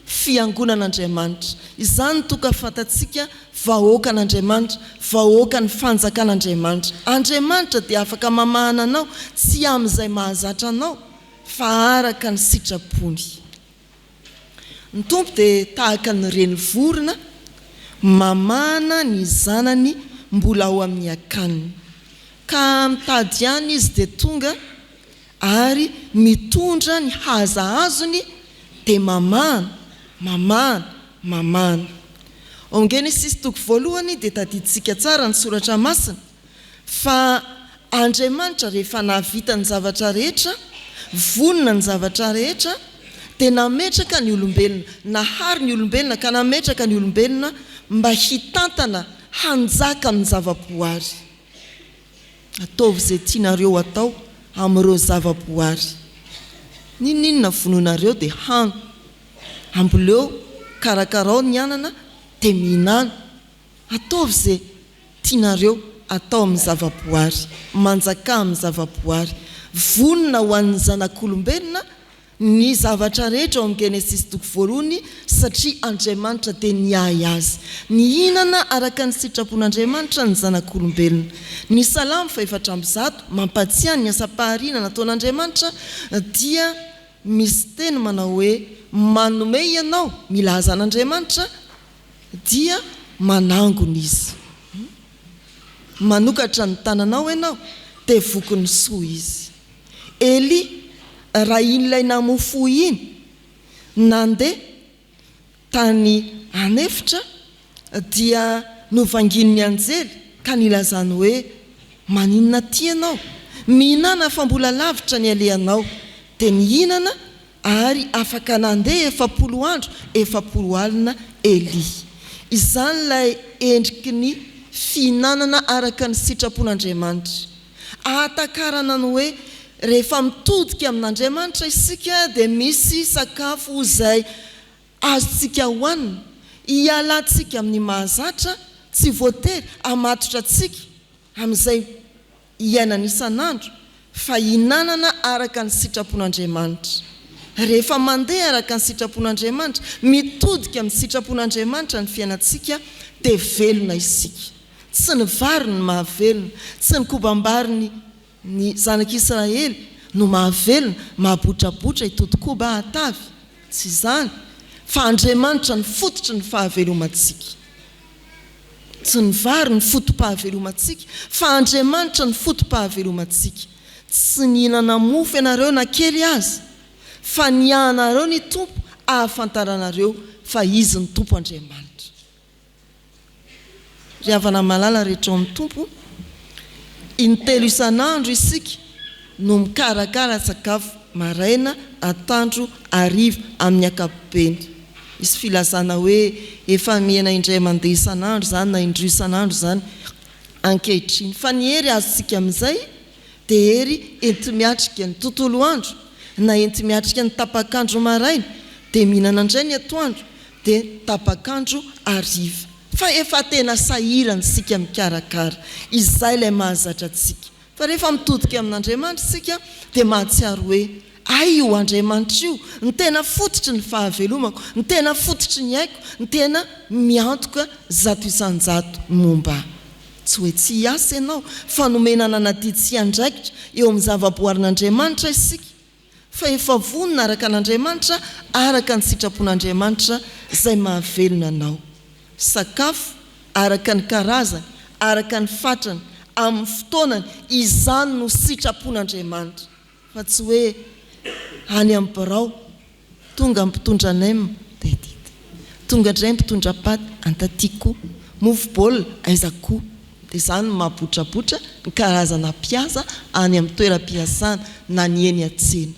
fiangonan'Andriamanitra. Izany tokony fantatsika vahoakan'Andriamanitra, vahoakan'ny fanjakan'Andriamanitra. Andriamanitra dia afaka mamahana anao tsy amin'izay mahazatra anao fa araka ny sitrapony. Ny tompo dia tahaka ny reny vorona mamahana ny zanany mbola ao amin'ny akaniny. Ka mitady ihany izy dia tonga ary mitondra ny hazahazony dia mamahana. Ao Genesis toko voalohany dia tadiditsika tsara ny soratra masina fa Andriamanitra rehefa nahavita ny zavatra rehetra, vonona ny zavatra rehetra, dia nametraka ny olombelona, nahary ny olombelona ka nametraka ny olombelona mba hitantana hanjaka amin'ny zavaboary. Ataovy izay tianareo atao amin'ireo zavaboary. Ninona vononareo dia hany. Amboleo karakarao ny anana dia mihinana. Ataovy izay tianareo atao amin'ny zavaboary, manjaka amin'ny zavaboary. Vonona ho an'ny zanak'olombelona ny zavatra rehetra ao amin'ny Genesis toko voalohany satria Andriamanitra dia niahy azy. Nihinana araka ny sitrapon'Andriamanitra ny zanak'olombelona. Ny Salamo 400 mampatsiahy ny asa-paharina nataon'Andriamanitra dia misy teny manao hoe manome ianao milaza an'Andriamanitra dia manangona izy. Manokatra ny tananao ianao dia vokony soa izy. Eli raha in'ilay namofo iny nandeha tany anefitra dia novangin'ny anjely ka nilazany hoe maninona ty ianao, mihinana fa mbola lavitra ny alehanao. Dia nihinana ary afaka nandeha 70 andro 70 alina Eli. Izany ilay endriky ny fihinanana araka ny sitrapon'Andriamanitra. Ahatakarana ny hoe rehefa mitodika amin'Andriamanitra isika dia misy sakafo izay azontsika hohanina, hialantsika amin'ny mahazatra, tsy voatery hamatotra antsika amin'izay iainana isan'andro, fa hinanana araka ny sitrapon'Andriamanitra. Rehefa mandeha araka ny sitrapon'Andriamanitra, mitodika amin'ny sitrapon'Andriamanitra ny fiainantsika dia velona isika. Tsy ny vary ny mahavelona, tsy ny kobam-bary ny zanak'Israely no mahavelona, mahabotrabotra hitodi-koba hatavy. Tsy izany, fa Andriamanitra ny fototry ny fahavelomantsika. Tsy ny vary ny fotom-pahavelomantsika, fa Andriamanitra ny fotom-pahavelomantsika. Tsy nihinana mofo ianareo na kely azy, fa niahanareo ny tompo ahafantaranareo fa izy ny tompo Andriamanitra. Ry havana malala rehetra ao amin'ny tompo, intelo isan'andro isika no mikarakara sakafo maraina, atoandro, hariva amin'ny ankapobeny. Misy filazana hoe efa miena indray mandeha isan'andro zany na indroa isan'andro zany ankehitriny. Fa ny hery azontsika amin'izay dia ery enti miatrika ny tontolo andro na enti miatrika ny tapakandro maraina dia mihinana indray ny atoandro dia tapakandro ariva fa efa tena sahirana sika mikarakara izay ilay mahazatra antsika fa rehefa mitodika amin'Andriamanitra sika dia mahatsiaro hoe ay io Andriamanitra io ny tena fototry ny fahavelomako ny tena fototry ny haiko ny tena miantoka zato isanjato momba tsy hoe tsy hiasa ianao fa nomenana nadidy sy andraikitra eo amin'ny zavaboarin'Andriamanitra isika fa efa vonona araka an'Andriamanitra araka ny sitrapon'Andriamanitra izay mahavelona anao sakafo araka ny karazany araka ny fatrany amin'ny fotoanany izany no sitrapon'Andriamanitra fa tsy hoe any amin'ny birao tonga mpitondra nem dia dita tonga indray mpitondra paty antatiko mofo baolina aizako dia izany mahabotrabotra ny karazana mpiasa any amin'ny toeram-piasana na ny eny an-tsena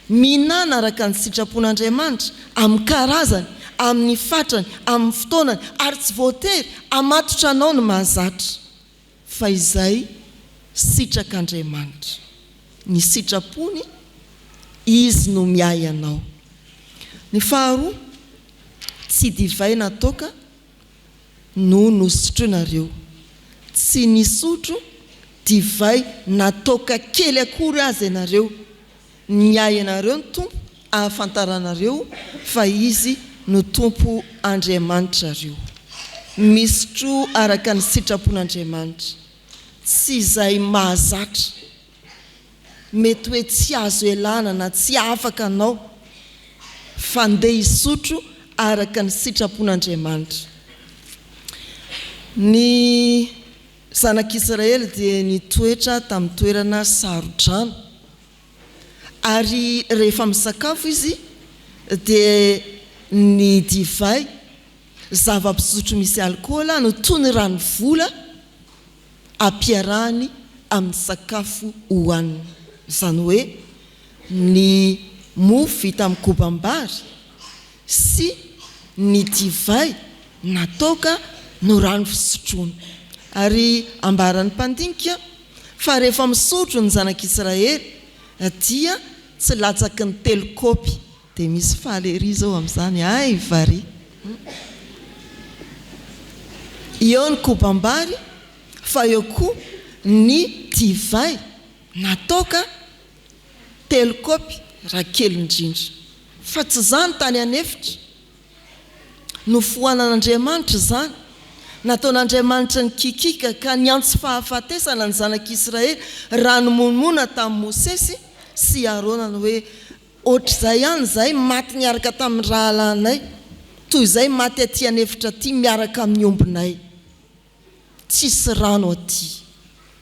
mihinana araka ny sitrapon'Andriamanitra amin'ny karazany amin'ny fatrany amin'ny fotoanany ary tsy voatery amatotra anao ny mahazatra fa izay sitrak'Andriamanitra ny sitrapony izy no miay anao ny faharoa tsy divay natoka no nosotroanareo tsy nisotro divay natoka kely akory azy ianareo miay anareo ny tompo ahafantaranareo fa izy no tompo Andriamanitra reo misotro araka ny sitrapon'Andriamanitra tsy izay mahazatra mety hoe tsy azo elana na tsy afaka anao fa ndeha hisotro araka ny sitrapon'Andriamanitra ny zanak'Israely dia nitoetra tamin'ny toerana sarodrano ary rehefa misakafo izy dia ny divay zava-pisotro misy alkôla no toy ny rano vola ampiarahany amin'ny sakafo hohaniny izany hoe ny mofo vita amin'ny kobam-bary sy ny divay natoka no rano fisotroana ary ambaran'ny mpandinika fa rehefa misotro ny zanak'Israely dia tsy latsaky ny telo kopy dia misy falery zao amin'izany ay vary eo ny kobam-bary fa eo koa ny divay natoka telo kopy raha kely indrindra fa tsy zany tany anefitra no foanan'Andriamanitra zany nataon'Andriamanitra ny kikika ka niantso fahafatesana ny zanak'Israely raha nomonimona tamin'ny Mosesy sy Arona hoe ohatr'izay ihany zay maty niaraka tamin'ny rahalanay toy izay maty aty anefitra aty miaraka amin'ny ombinay tsisy rano aty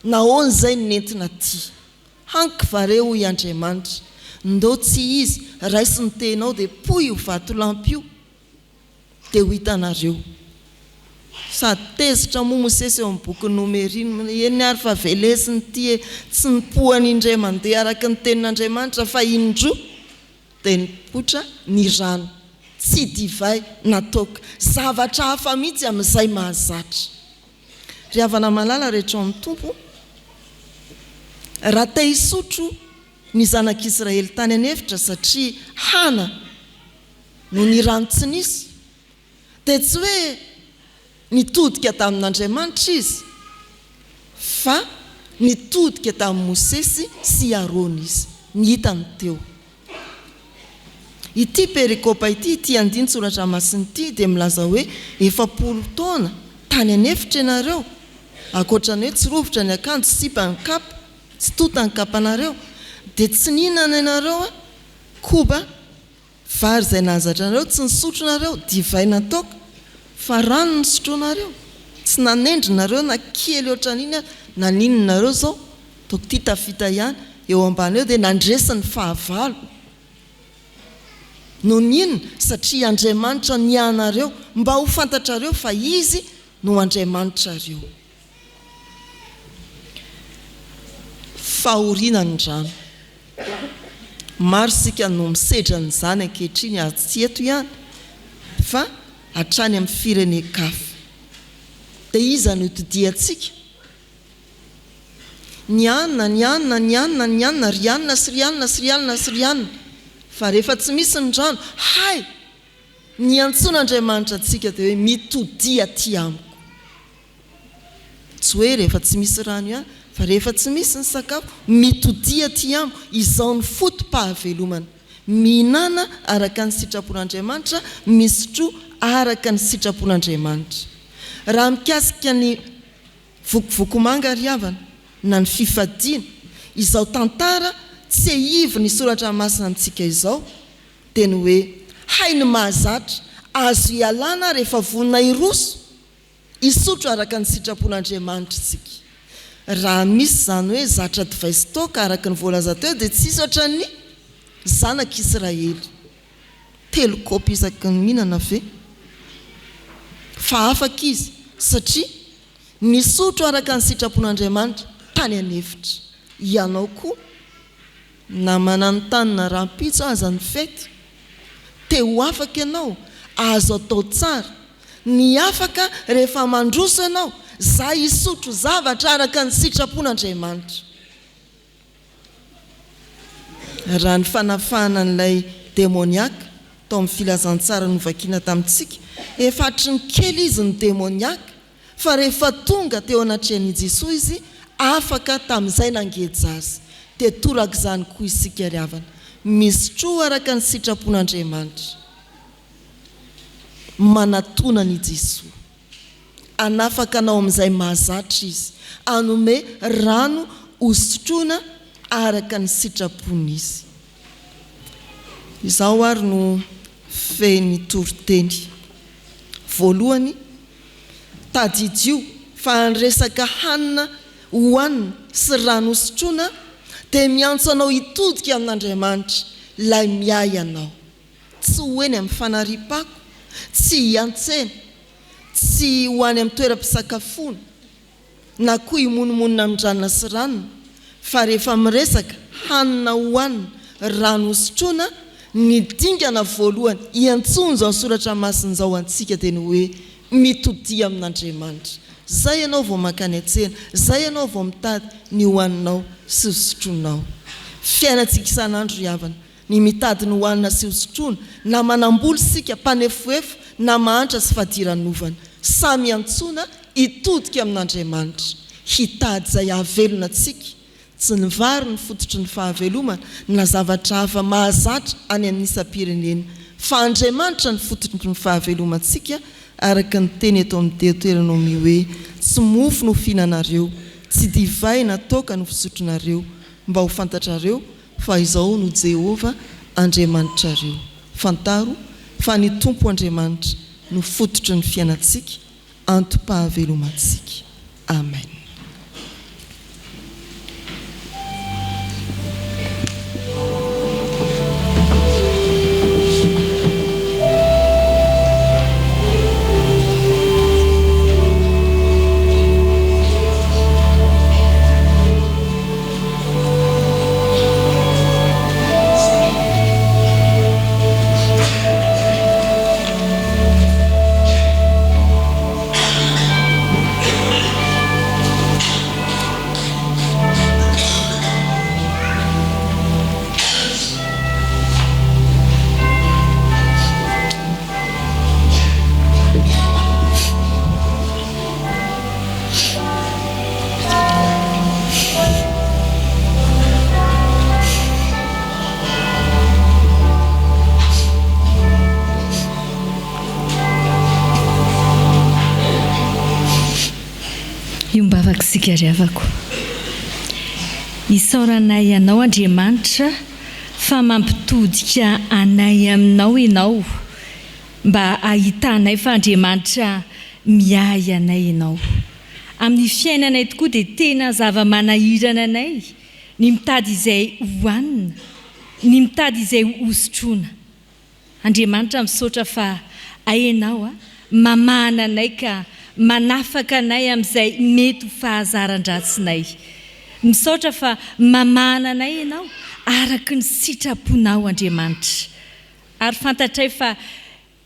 nahoana izay nentina aty hanky vareo i Andriamanitra ndao tsy izy raisy ny tenao dia poy io vatolampy io dia ho hitanareo sady tezitra moa Mosesy eo amin'ny boky Nomeriny eny ary fa velesiny ty tsy nipohany indray mandeha araka ny tenin'Andriamanitra fa indro dia nipotra ny rano tsy divay natoka zavatra hafa mihitsy amin'izay mahazatra ry havana malala rehetra amin'ny tompo raha te hisotro ny zanak'Israely tany anefitra satria hana no ny rano tsy nisy dia tsy hoe nitodika tamin'Andriamanitra izy fa nitodika tamin'ny Mosesy sy Arona izy nihitany teo ity perikopa ity andin-tsoratra masiny ity dia milaza hoe 4 taona tany anefitra ianareo akoatrany hoe tsy rovitra ny akanjo sipa ny kapa tsy tota ny kapanareo dia tsy nihinana ianareo koba vary izay nahazatra anareo tsy nisotro nareo divay natoka fa rano nisotronareo tsy nanendrinareo na kely ohatran'iny na nininareo zao toko ty tafita ihany eo ambany eo dia nandresin'ny fahavalo no ninona satria Andriamanitra nianareo mba ho fantatrareo fa izy no Andriamanitra reo fahoriana ny rano maro sika no misedra ny zany ankehitriny ary tsy eto ihany fa hatrany amin'ny firenen-kafa dia iza no hodidiantsika ny anna rianna sy fa rehefa tsy misy ny drano hay ny antson'Andriamanitra antsika dia hoe mitodia ty amiko tsy hoe rehefa tsy misy rano ihany fa rehefa tsy misy ny sakafo mitodia ty amiko izao ny fotom-pahavelomana mihinana araka ny sitrapon'Andriamanitra misotro araka ny sitrapon'Andriamanitra raha mikasika ny vokovokomanga ry havana na ny fifadiana izao tantara tsy hivy ny soratra masina amintsika izao dia ny hoe hay ny mahazatra azo ialana rehefa vonina iroso isotro araka ny sitrapon'Andriamanitra tsika raha misy zany hoe zatra divaistoka araka ny voalaza teo dia tsisy ohatran'ny zanak'Israely 3 kaopy isaky ny mihinana ve fa afaka izy satria nisotro araka ny sitrapon'Andriamanitra tany anefitra ianao koa na mananontanyna rampitso aza ny fety teo afaka ianao azo atao tsara ny afaka rehefa mandroso ianao za isotro zavatra araka ny sitrapon'Andriamanitra raha ny fanafahana n'ilay demoniaka tao amin'ny filazantsara novakiana tamintsika efatry ny kely izy ny demoniaka fa rehefa tonga teo anatrehan'i Jesosy izy afaka tamin'izay nangeja azy dia toraka izany koa isika ry havana misotro araka ny sitrapon'Andriamanitra manatonany Jesosy anafaka anao amin'izay mahazatra izy anome rano hosotroana araka ny sitrapony izy izao ary no feny toriteny voalohany tadidio fa nyresaka hanina hohanina sy rano hosotroana dia miantso anao hitodika amin'Andriamanitra lay miay anao tsy hoeny amin'ny fanaripako tsy hiantsena tsy hoany amin'ny toeram-pisakafoana na koa himonomonina amin'ny dranona sy ranona fa rehefa miresaka hanina hohanina rano hosotroana ny dingana voalohany hiantsonjao soratra masina izao antsika dia ny hoe mitodia amin'Andriamanitra zay ianao vao makany an-tsena zay ianao vao mitady ny hohaninao sy hosotronao fiainantsika isan'andro ry havana ny mitady ny hohanina sy hosotrona na manamboly sika mpanefoefo na mahantra sy fadiran'ovana samy antsona hitodika amin'Andriamanitra hitady izay hahavelona antsika tsy ny vary ny fototry ny fahavelomana na zavatra hafa mahazatra any amin'ny isam-pirenena fa Andriamanitra ny fototry ny fahavelomantsika araka ny teny eto amin'ny Deutéronomie hoe tsy mofo no fihinanareo tsy divay natoka no fisotronareo mba ho fantatrareo fa izao no Jehova Andriamanitrareo fantaro fa ny Tompo Andriamanitra no fototry ny fiainantsika antom-pahavelomantsika amen. Sika riavako isaoranay ianao Andriamanitra fa mampitodika anay aminao ianao mba ahitanay fa Andriamanitra miay anay ianao amin'ny fiainanay tokoa dia tena zava-manahirana anay ny mitady izay hohanina ny mitady izay hosotroana Andriamanitra misaotra fa ainao mamana anay ka manafaka anay amin'izay mety ho fahazaran-dratsinay misaotra fa mamana anay ianao araka ny sitraponao Andriamanitra ary fantatray fa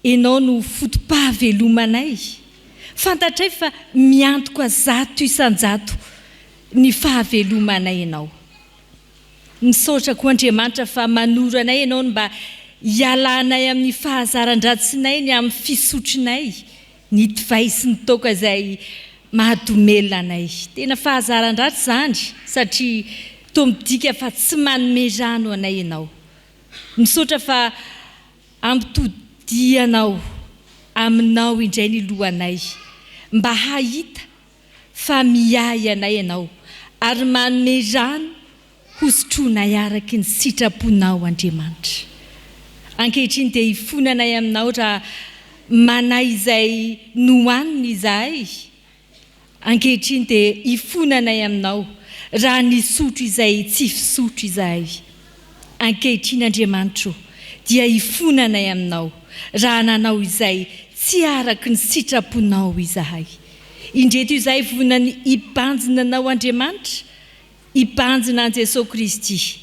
ianao no fotom-pahavelomanay fantatray fa miantoka zato isan-jato ny fahavelomanay ianao. Misaotra koa Andriamanitra fa manoranay ianao mba hialanay amin'ny fahazaran-dratsinay ny amin'ny fisotrinay, ny divay sy ny toaka izay mahatomelona anay. Tena fahazaran-dratsy zany satria toa midika fa tsy manome rano anay ianao. Misaotra fa ampitodianao aminao indray ny lohanay mba hahita fa miay anay ianao ary manome rano hosotronay araky ny sitraponao Andriamanitra. Ankehitriny dia hifonanay aminao raha manay izay nohaniny izahay. Ankehitriny dia hifonanay aminao raha nisotro izay tsy fisotro izahay. Ankehitriny Andriamanitra dia hifonanay aminao raha nanao izay tsy araky ny sitraponao izahay. Indreto izay vonany hibanjinanao Andriamanitra, hibanjina an Jesosy Kristy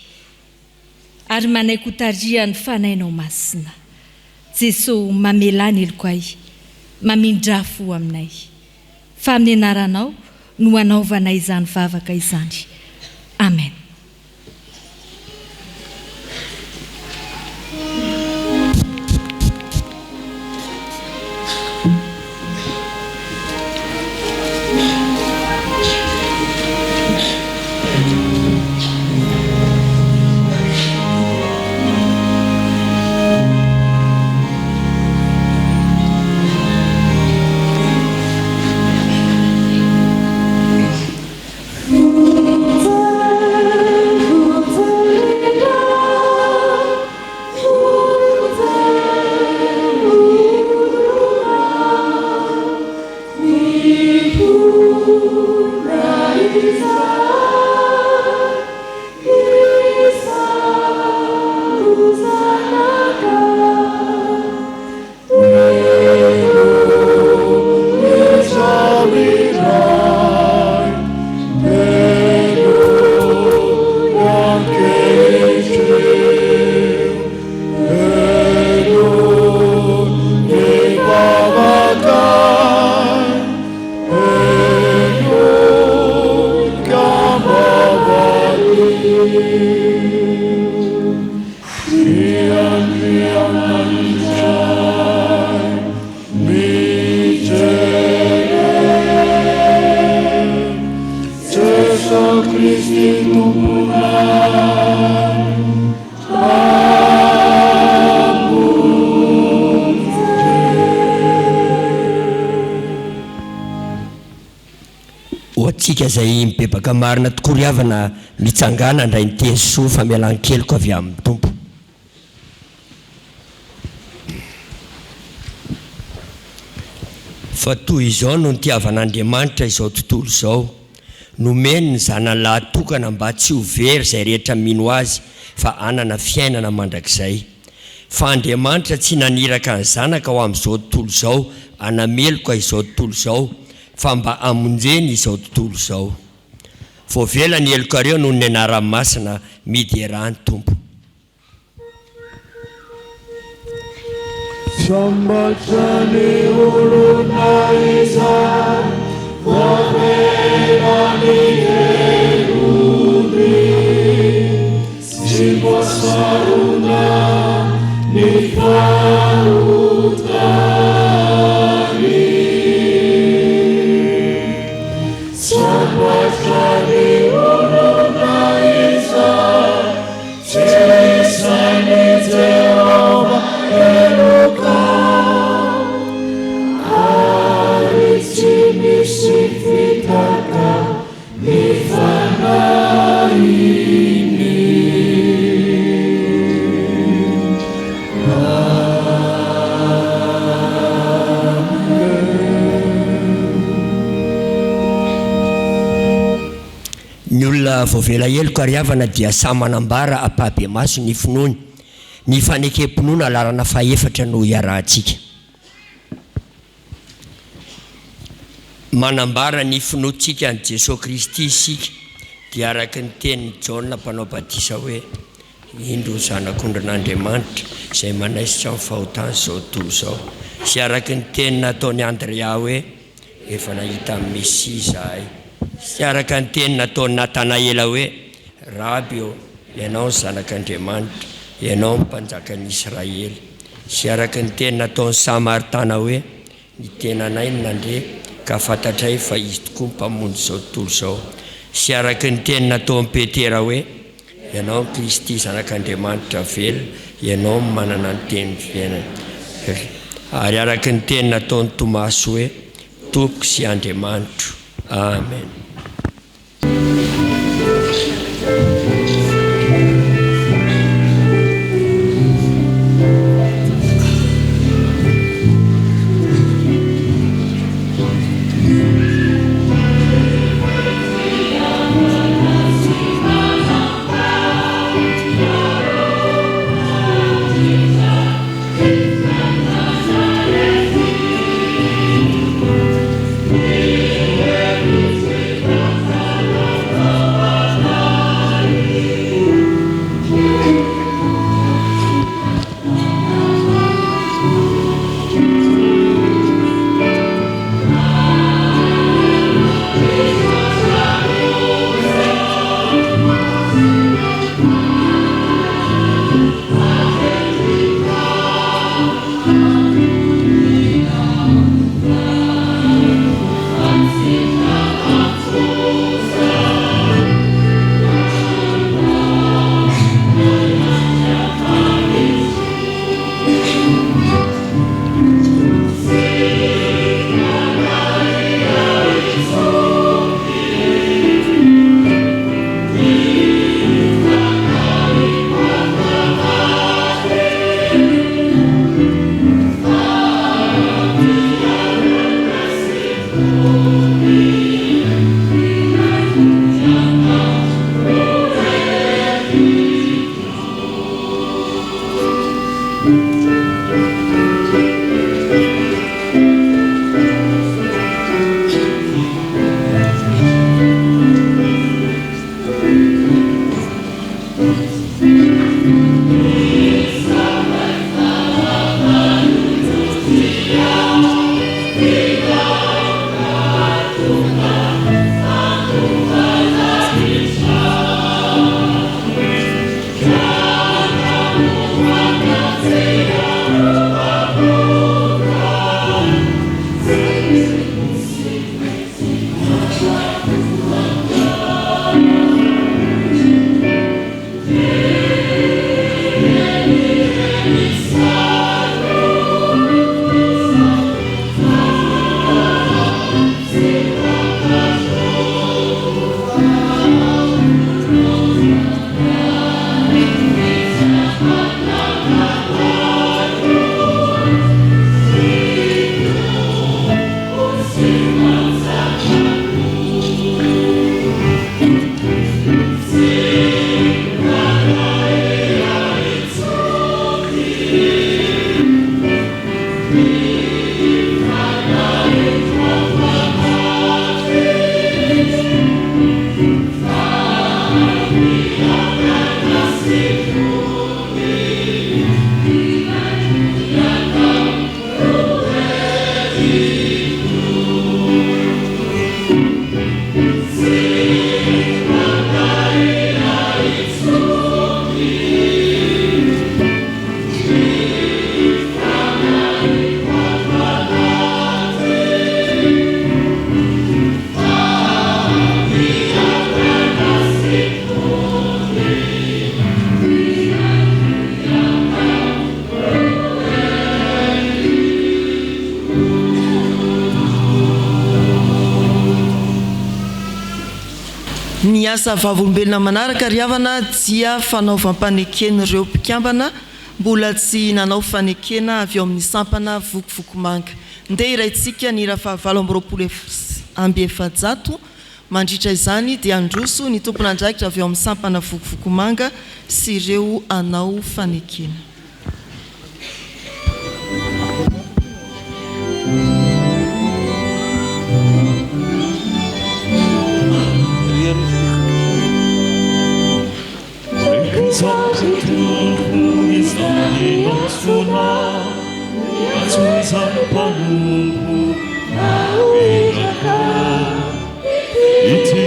ary manaiky ho tarihany fanainao masina. Jesosy mamelany elokoay, mamindrafo aminay. Fa amin'ny anaranao no anaovanay izany vavaka izany. Amen. Tsika zay mibebaka marina tokoa ry havana mitsangana ndray ny tesoa fa mialan-keliko avy amin'ny tompo. Fa toy izao no nitiavan'Andriamanitra izao tontolo izao, nomeny ny zanany lahatokana mba tsy ho very izay rehetra mino azy fa anana fiainana mandrakizay. Fa Andriamanitra tsy naniraka ny zanaka ao amin'izao tontolo izao anameloka izao tontolo izao, fa mba amonjeny izao tontolo izao. Voavela ny elokareo noho ny anara-masina midy erany tompo. Sambatsany olona izany, voavela ny heloby, sy voasarona ny fahotany. Sambatsany olona izany, tsy sainy Jehova eloka, ary tsy misy fitaka ny fanahiny. Ny olona voavela heloka ry havana dia samy manambara apabe maso ny finoany. Ny fanekem-pinoana alarana faefatra no iarahantsika. Manambara ny finoantsika an Jesosy Kristy isika dia araky ny tenin'ny Jona mpanao batisa hoe: indro zanak'ondrin'Andriamanitra izay manaisitra amin'ny fahotany izao tontolo izao. Sy araky ny teny nataony Andrea hoe: efa nahita amin'ny Mesia izahay. sy araka ny teny nataony Natanaela hoe raby eo ianao zanak'Andriamanitra ianao mpanjakan'ny Israely sy araka ny teny nataony Samaritana hoe ny tenanay nandre ka fantatray fa izy tokoa mpamonjy zao tontolo zao sy araka ny teny nataony Petera hoe ianao Kristy zanak'Andriamanitra velona ianao manana ny teny fiainana ary araka ny teny nataony Tomasy hoe tompoko sy Andriamanitro. Amen. Ny asa vavolombelona manaraka ry havana dia fanaovam-panekena ireo mpikambana mbola tsy nanao fanekena avy ao amin'ny sampana vokovoko manga. Ndeha iraintsika ny raha 700 mandritra izany dia androso ny tompon'andraikitra avy ao amin'ny sampana vokovoko manga sy ireo anao fanekena. It's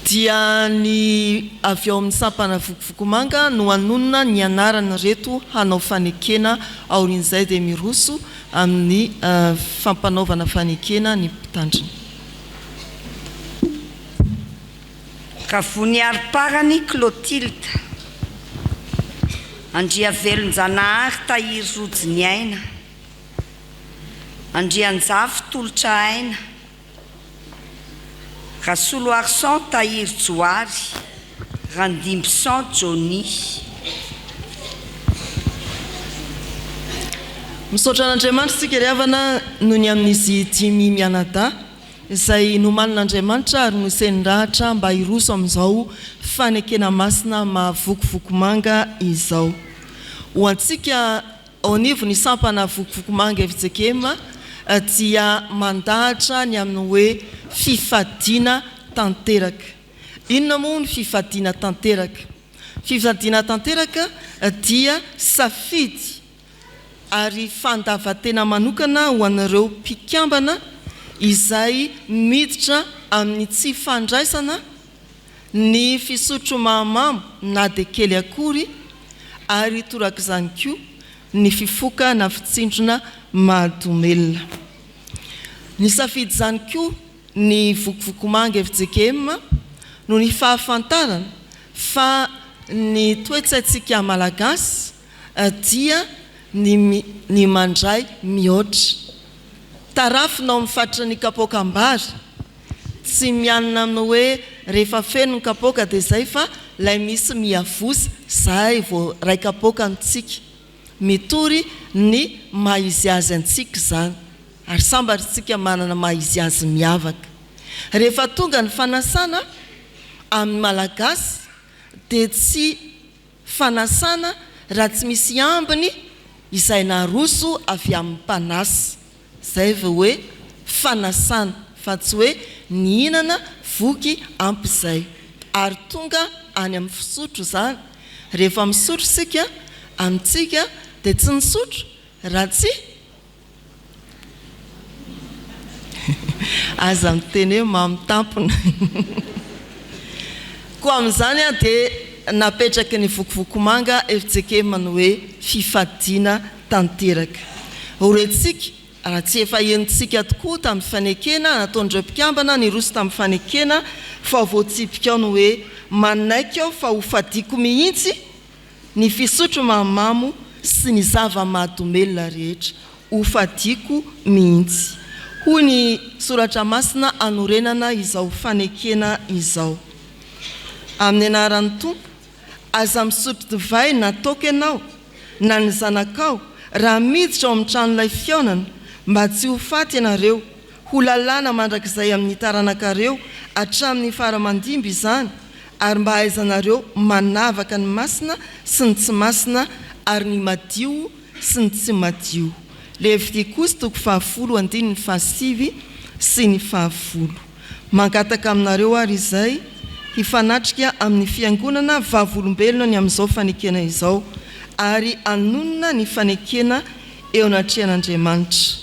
dia ny avy ao amin'ny sampana vokovokomanga no anonona ny anarana reto hanao fanekena aorin'izay dia miroso amin'ny fampanaovana fanekena ny mpitandrina. Kavony aripagany Clotilde andria velon-janahary tahiry rojo ny aina andrian-jafy tolotra aina Rasolo Arsan tahiry joary Randimson Joni. Misaotra n'Andriamanitra sika ry havana noho ny amin'izy dimy mianadahy izay nomanina Andriamanitra ary nosenyrahatra mba hiroso amin'izao fanekena masina mahavokovokomanga izao. Ho antsika ao anivo ny sampana vokovokomanga Fjkm dia mandahatra ny amin'ny hoe fifadiana tanteraka. Inona moa ny fifadiana tanteraka? Fifadiana tanteraka dia safidy ary fandavan-tena manokana ho anareo mpikambana izay miditra amin'ny tsy fandraisana ny fisotro mahamamo na dia kely akory ary torak'izany koa ny fifoka na fitsindrona mahadomelona. Ny safidy izany koa ny vokovokomanga Fjkm no ny fahafantarana fa ny toetsaintsika malagasy dia ny mandray mihoatra. Tarafinao mifatra ny kapoaka ambary tsy mianina amin'ny hoe rehefa feno ny kapoaka dia zay fa lay misy miavozy zay vao ray kapoaka amintsika. Mitory ny maizy azy antsika zany ary sambarytsika manana maizy azy miavaka. Rehefa tonga ny fanasana amin'ny malagasy dia tsy fanasana raha tsy misy ambiny izay naroso avy amin'ny mpanasy. Zay vao hoe fanasana fa tsy hoe nihinana voky ampizay. Ary tonga any amin'ny fisotro zany. Rehefa misotro sika amintsika dia tsy nisotro raha tsy aza miteny hoe mamitampona. Koa amin'izany dia napetraky ny vokovokomanga Fjkm no hoe fifadiana tanteraka. Horentsika raha tsy efa enitsika tokoa tamin'ny fanekena nataon'ireo mpikambana ny roso tamin'ny fanekena fa voatsipika ao no hoe manaiky aho fa ho fadiako mihitsy ny fisotro mahamamo sy ny zava-mahadomelona rehetra. Ho fadiako mihitsy. Hoy ny soratra masina anorenana izao fanekena izao. Amin'ny anaran'ny Tompo, aza misotro divay na toka ianao na ny zanakao raha miditra ao amin'ny tranon'ilay fiaonana mba tsy ho faty ianareo, ho lalàna mandrakizay amin'ny taranankareo hatramin'ny faramandimby izany, ary mba hahaizanareo manavaka ny masina sy ny tsy masina ary ny madio sy ny tsy madio. Levitikosy 10:5 sy ny 10. Mangataka aminareo ary izay hifanatrika amin'ny fiangonana vavolombelona ny amin'izao fanekena izao ary anonona ny fanekena eo anatrehan'Andriamanitra.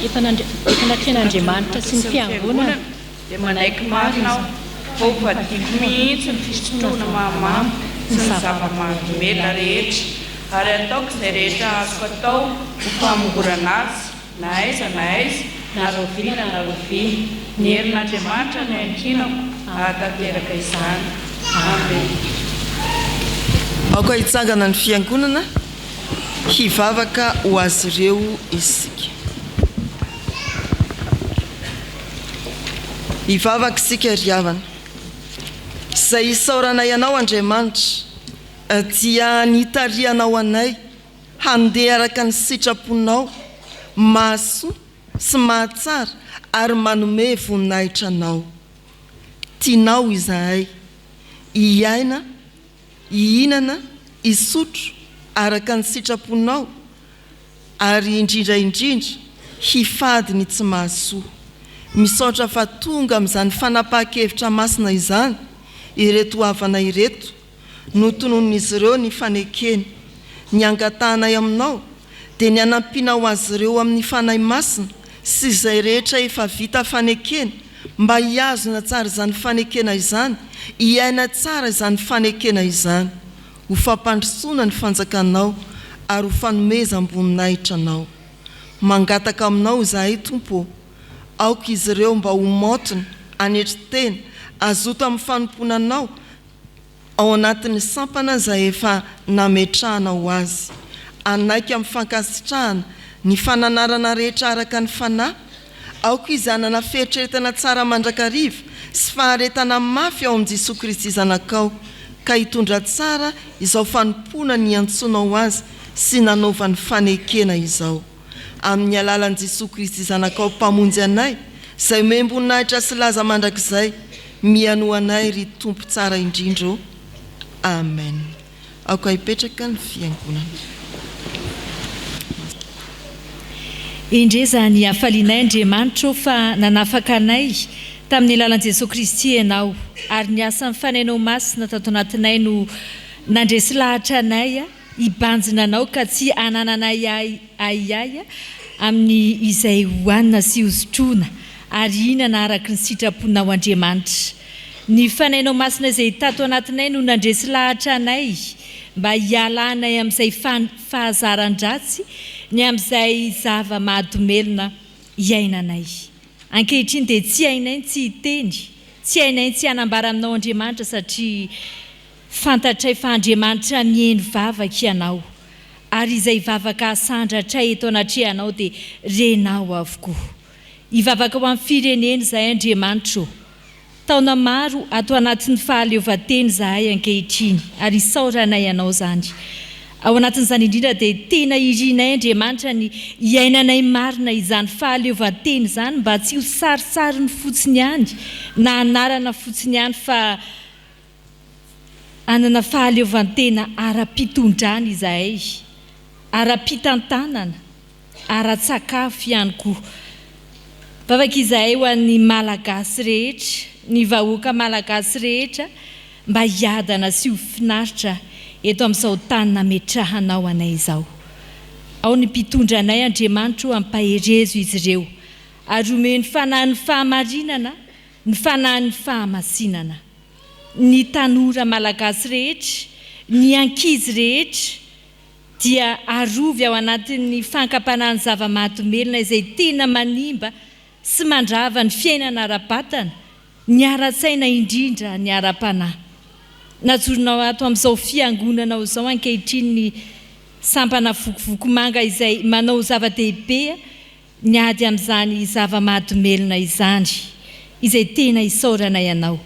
Efanatrehan'Andriamanitra sy ny fiangonana dia manaiky marina ho fadiako mihitsy ny fisotroana mahamamo sy ny zava-mahadomelona rehetra ary ataoko izay rehetra azoko atao ho famongorana azy na aiza na roviana na roviana. Ny herin'Andriamanitra ny ankinako ahatanteraka izany. Amen. Aoka hitsangana ny fiangonana hivavaka ho azy ireo isika. Hivavaka isika ry havana. Izay isaoranay anao Andriamanitra dia nitarianao anay handeha araka ny sitraponao mahasoa sy mahatsara ary manome voninahitra anao. tianao izahay iaina ihinana isotro araka ny sitraponao ary indrindraindrindra hifady ny tsy mahasoa misaotra fa tonga amin'izany fanapahan-kevitra masina izany ireto havana ireto no tonon'izy ireo ny fanekeny ny angatanay aminao dia ny anampinao azy ireo amin'ny fanahy masina sy izay rehetra efa vita fanekena mba hiazona tsara izany fanekena izany iaina tsara izany fanekena izany ho fampandrosoana ny fanjakanao ary ho fanomeza amboninahitra anao mangataka aminao izahay tompo aoka izy ireo mba ho motona anetry-tena azoto amin'ny fanomponanao ao anatin'ny sampana izay efa nametrahanao azy anaiky amin'ny fankasitrahana ny fananarana rehetra araka ny fanahy aoka izy anana feritreretana tsara mandrakariva sy faharetana mafy ao amin'i Jesosy Kristy zanakao ka hitondra tsara izao fanompona ny antsonao azy sy nanaovany fanekena izao amin'ny alalan'i Jesosy Kristy zanakao mpamonjy anay izay membonahitra sy laza mandrakizay miano anay ry tompo tsara indrindro amen aoka hipetraka ny fiangonana indreza ny hafalianay Andriamanitra fa nanafaka anay tamin'ny alalan'i Jesosy Kristy ianao ary ny asan'ny fanainao masina tato anatinay no nandresy lahatra anay hibanjina anao ka tsy anananay ai amin'ny izay hoanina sy hosotroana ary inana araka ny sitraponao Andriamanitra ny fanainao masina izay tato anatinay no nandresy lahatra anay mba hialanay amin'izay fahazaran-dratsy ny amin'izay zava-mahadomelona iainanay ankehitriny dia tsy hainay tsy hiteny tsy hainay tsy hanambara aminao Andriamanitra satria fantatray fa Andriamanitra mihaino vavaka ianao ary izay vavaka asandratra eto anatrehanao dia renao avokoa hivavaka ho amin'ny firenena izahay Andriamanitra taona maro ato anatin'ny fahaleovan-teny izahay ankehitriny ary isaoranay ianao zany ao anatin'izany indrindra dia tena irinay Andriamanitra ny iainanay marina izany fahaleovan-teny izany mba tsy ho sarisariny fotsiny ihany na anarana fotsiny ihany fa anana fahaleovan-tena ara-pitondrana izahay ara-pitantanana ara-tsakafo ihany koa vavaka izahay ho an'ny malagasy rehetra ny vahoaka malagasy rehetra mba hiadana sy ho finaritra eto amin'izao tany nametrahanao anay izao ao ny mpitondra anay Andriamanitra ampaherezo izy ireo ary omeny fanahin'ny fahamarinana ny fanahin'ny fahamasinana ny tanora malagasy rehetra ny ankizy rehetra dia arovy ao anatin'ny fankapanany zava-mahadomelona izay tena manimba sy mandrava ny fiainana ara-batana ny ara-tsaina indrindra ny ara-panahy najoronao ato amin'izao fiangonanao izao ankehitriny ny sampana vokovoko manga izay manao zava-dehibe ny ady amin'izany zava-mahadomelona izany izay tena isaorana ianao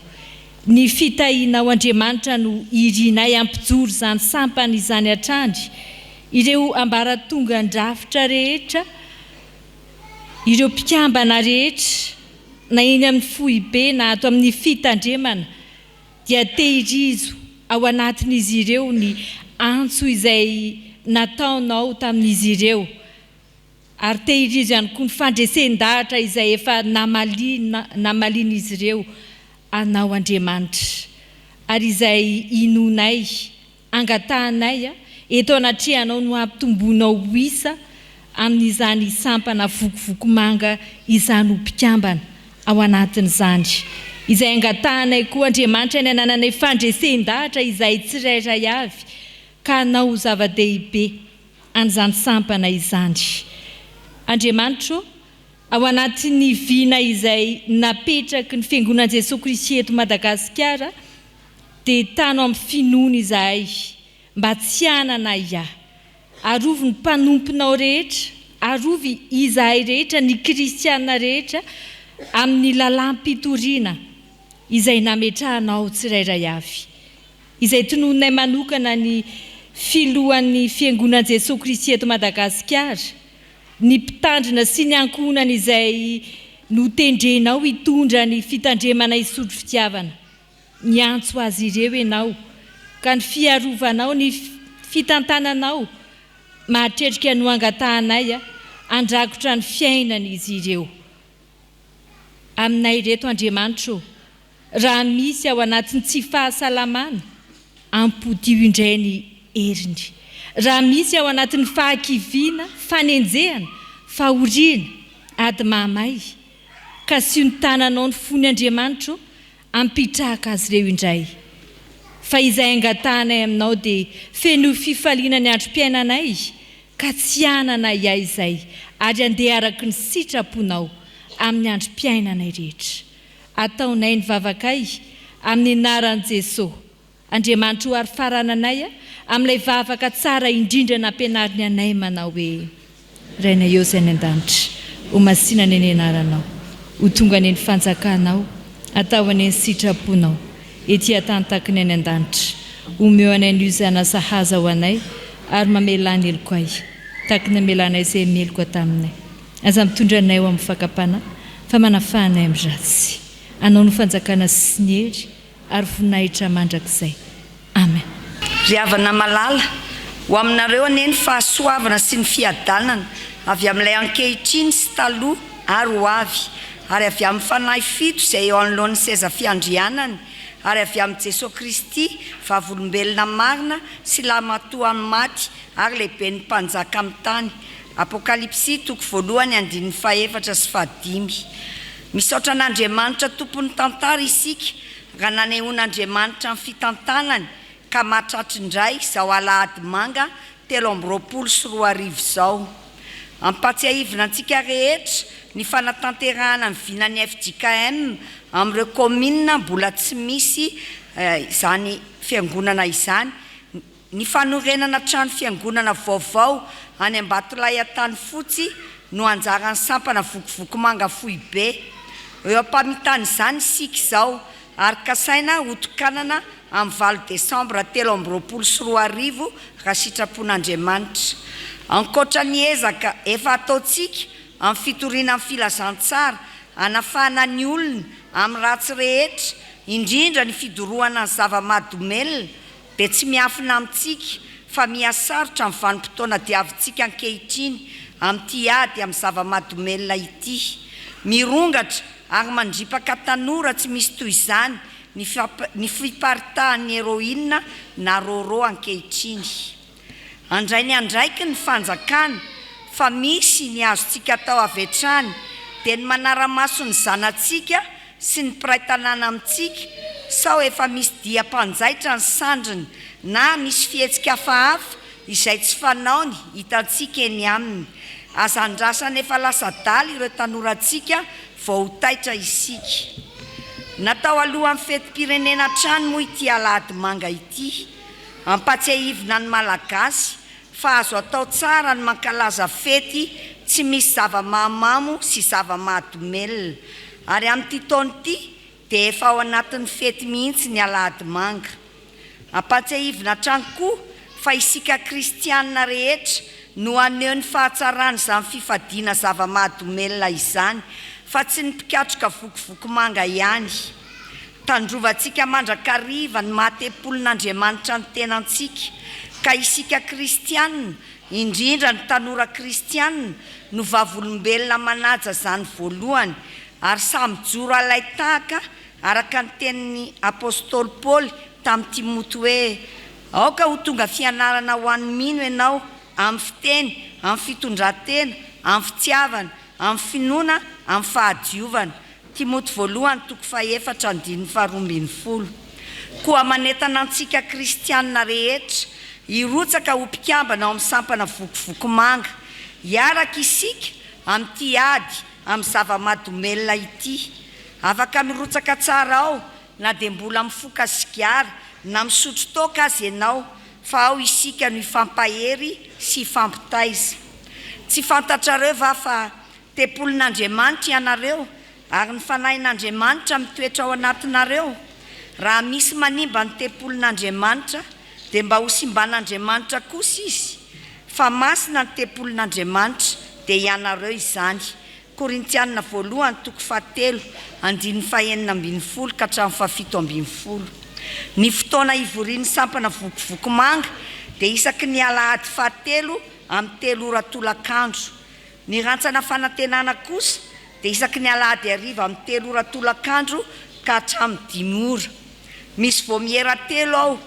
ny fitahinao Andriamanitra no irinay ampijoro izany sampana izany atrandry ireo ambaratonga ndrafitra rehetra ireo mpikambana rehetra na eny amin'ny fohibe na ato amin'ny fitandremana dia tehirizo ao anatin'izy ireo ny antso izay nataonao tamin'izy ireo ary tehirizo ihany koa ny fandresen-dahatra izay efa namalian'izy ireo anao Andriamanitra ary izay inonay angatahanay eto anatrehanao no ampitombonao isa amin'izany sampana vokovoko manga izany ho mpikambana ao anatin'izany izay angatahanay koa Andriamanitra ny anananay fandresen-dahatra izay tsirairay avy ka anao zava-dehibe an'izany sampana izany Andriamanitra ao anatin'ny vina izay napetraky ny fiangonan'i Jesosy Kristy eto Madagasikara dia tanao amin'ny finoana izahay mba tsy hanana arovy ny mpanomponao rehetra arovy izahay rehetra ny kristiana rehetra amin'ny lalam-pitoriana izay nametrahanao tsirairay avy izay tononay manokana ny filohan'ny fiangonan'i Jesosy Kristy eto Madagasikara ny mpitandrina sy ny ankohonana izay no tendrenao hitondra ny fitandremana isotry fitiavana. Ny antso azy ireo ianao ka ny fiarovanao ny fitantananao mahatrerika no angatahanay andrakotra ny fiainana izy ireo. Aminay reto Andriamanitra, raha misy ao anatin'ny tsy fahasalamana, ampotio indray ny heriny. Raha misy ao anatin'ny fahakiviana, fanenjehana, fahoriana, ady mamay, ka sy ny tananao ny fony Andriamanitra, ampitrahaka azy ireo indray. Fa izay angatahanay aminao dia feno fifaliana ny androm-piainanay, ka tsy ananay ahy izay, ary andeha araky ny sitraponao amin'ny androm-piainanay rehetra. Ataonay ny vavakay amin'ny anaran'i Jesosy. Andriamanitra ho ary farananay amin'ilay vavaka tsara indrindra nampianariny anay manao hoe: Rainay eo izay any an-danitra, ho masinana eny anaranao, ho tonga any ny fanjakanao, atao any ny sitraponao, etỳ tany takiny any an-danitra, omeo anay ny izana sahaza ho anay, ary mamelany eloko ay, takiny amelanay izay meloko taminay. Aza mitondra anay ho amin'ny fakapana, fa manafahanay amin'ny ratsy. Anao no fanjakana sy ny hery, ary voninahitra mandrakizay. Amen. Ry havana malala, ho aminareo anie ny fahasoavana sy ny fiadanana avy amin'ilay ankehitriny sy taloha ary ho avy, ary avy amin'ny fanahy fito izay eo anoloan'ny seza fiandrianany, ary avy amin'ny Jesosy Kristy, vavolombelona marina sy lamatoan'ny maty, ary lehibe ny mpanjaka amin'ny tany. Apokalipsy 1:4-5. Misaotra an'Andriamanitra tompon'ny tantara isika, raha nanehoan'Andriamanitra ny fitantanany, ka mahatratra indray izao alahady manga 3:24 izao. Ampatsiahivina antsika rehetra ny fanatanterahana ny vinan'ny FJKM amin'ireo commune mbola tsy misy izany fiangonana izany. Ny fanorenana trano fiangonana vaovao any Ambatolahy tany fotsy no anjaran'ny sampana vokovoko manga Fjkm. Eo ampamitany izany isika izao, ary kasaina hotokanana amin'ny 20 Desambra 2023 raha sitrapon'Andriamanitra. Ankoatra ny ezaka efa ataontsika amin'ny fitoriana amin'ny filazantsara, anafahana ny olona amin'ny ratsy rehetra, indrindra ny fidorohana ny zava-mahadomelona, dia tsy miafina amintsika fa mihasarotra amin'ny vanim-potoana diavintsika ankehitriny amin'ny ady amin'ny zava-mahadomelona ity. Mirongatra ary mandripaka tanora tsy misy toy izany ny fiparitahan'ny héroïne na roro ankehitriny. Andray ny andraiky ny fanjakana, fa misy ny azontsika atao avetrany, dia ny manara-maso ny zanatsika sy ny mpiray tanàna amintsika, sao efa misy dia mpanjaitra ny sandriny na misy fihetsika hafahafa izay tsy fanaony hitantsika eny aminy. Aza andrasana efa lasa daly ireo tanorantsika vao ho taitra isika. Natao alohan'ny fetim-pirenena trano moa ity alahady manga ity. Ampatsiahivina ny malagasy fa azo atao tsara ny mankalaza fety tsy misy zava-mahamamo sy zava-mahadomelona. Ary amin'ity taona ity dia efa ao anatin'ny fety mihitsy ny alahady manga. Ampatsiahivina trano koa fa isika kristianina rehetra no aneho ny fahatsarany izany fifadiana zava-mahadomelona izany, fa tsy ny mpikatroka vokovoko manga ihany. Tandrovantsika mandrakariva ny mahatepolin'Andriamanitra ny tenantsika, ka isika kristianina, indrindra ny tanora kristianina, no vavolombelona manaja izany voalohany, ary samy joro alay tahaka araka ny tenin'ny apôstôly Paoly tamin'ny Timoty hoe: aoka ho tonga fianarana ho an'ny mino ianao amin'ny fiteny, amin'ny fitondran-tena, amin'ny fitiavana, amin'ny finoana, amin'ny fahadiovana. Timoty 1:4-12. Koa manentana antsika kristianina rehetra hirotsaka ho mpikambana ao amin'ny sampana vokovoko manga, hiaraka isika amin'ity ady amin'ny zava-mahadomelona ity. Afaka mirotsaka tsara ao na dia mbola mifoka sigara na misotro toaka azy ianao, fa ao isika no hifampahery sy hifampitaiza. Tsy fantatrareo va fa tepolin'Andriamanitra ianareo, ary ny fanahin'Andriamanitra mitoetra ao anatinareo? Raha misy manimba ny tepolin'Andriamanitra dia mba ho simban'Andriamanitra kosa izy, fa masina ny tepolin'Andriamanitra dia ianareo izany. Korintianina voalohany toko 7 andiny 9:40 ka hatramin'ny 17:70. Ny fotoana ivorian'ny sampana vokovoko manga dia isaky ny alahady 7 amin'ny 3 ora tolakandro. Ny rantsana fanantenana kosa dia isaky ny alahady ariva amin'ny 3 ora tolakandro ka hatramin'ny 5 ora. Misy voamiera 3 ao,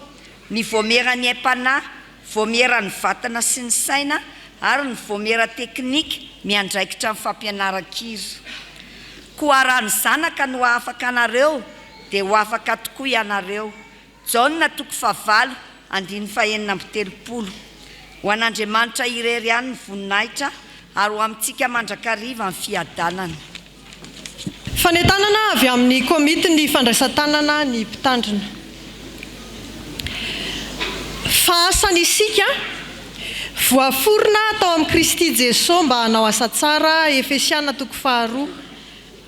ny voamiera ny aim-panahy, voamiera ny vatana sy ny saina ary ny voamiera teknika miandraikitra amin'ny fampianaran-kira. Koa raha ny zanaka no afaka anareo dia ho afaka tokoa ianareo. Jona toko 9 andiny 9:30. Ho an'Andriamanitra irery ihany ny voninahitra ary ho amintsika mandrakariva amin'ny fiadanana. Fanentanana avy amin'ny komity ny fandraisan-tanana ny mpitandrina. Fahasany isika voaforona tao amin'ny Kristy Jesosy mba hanao asa tsara. Efesiana toko 2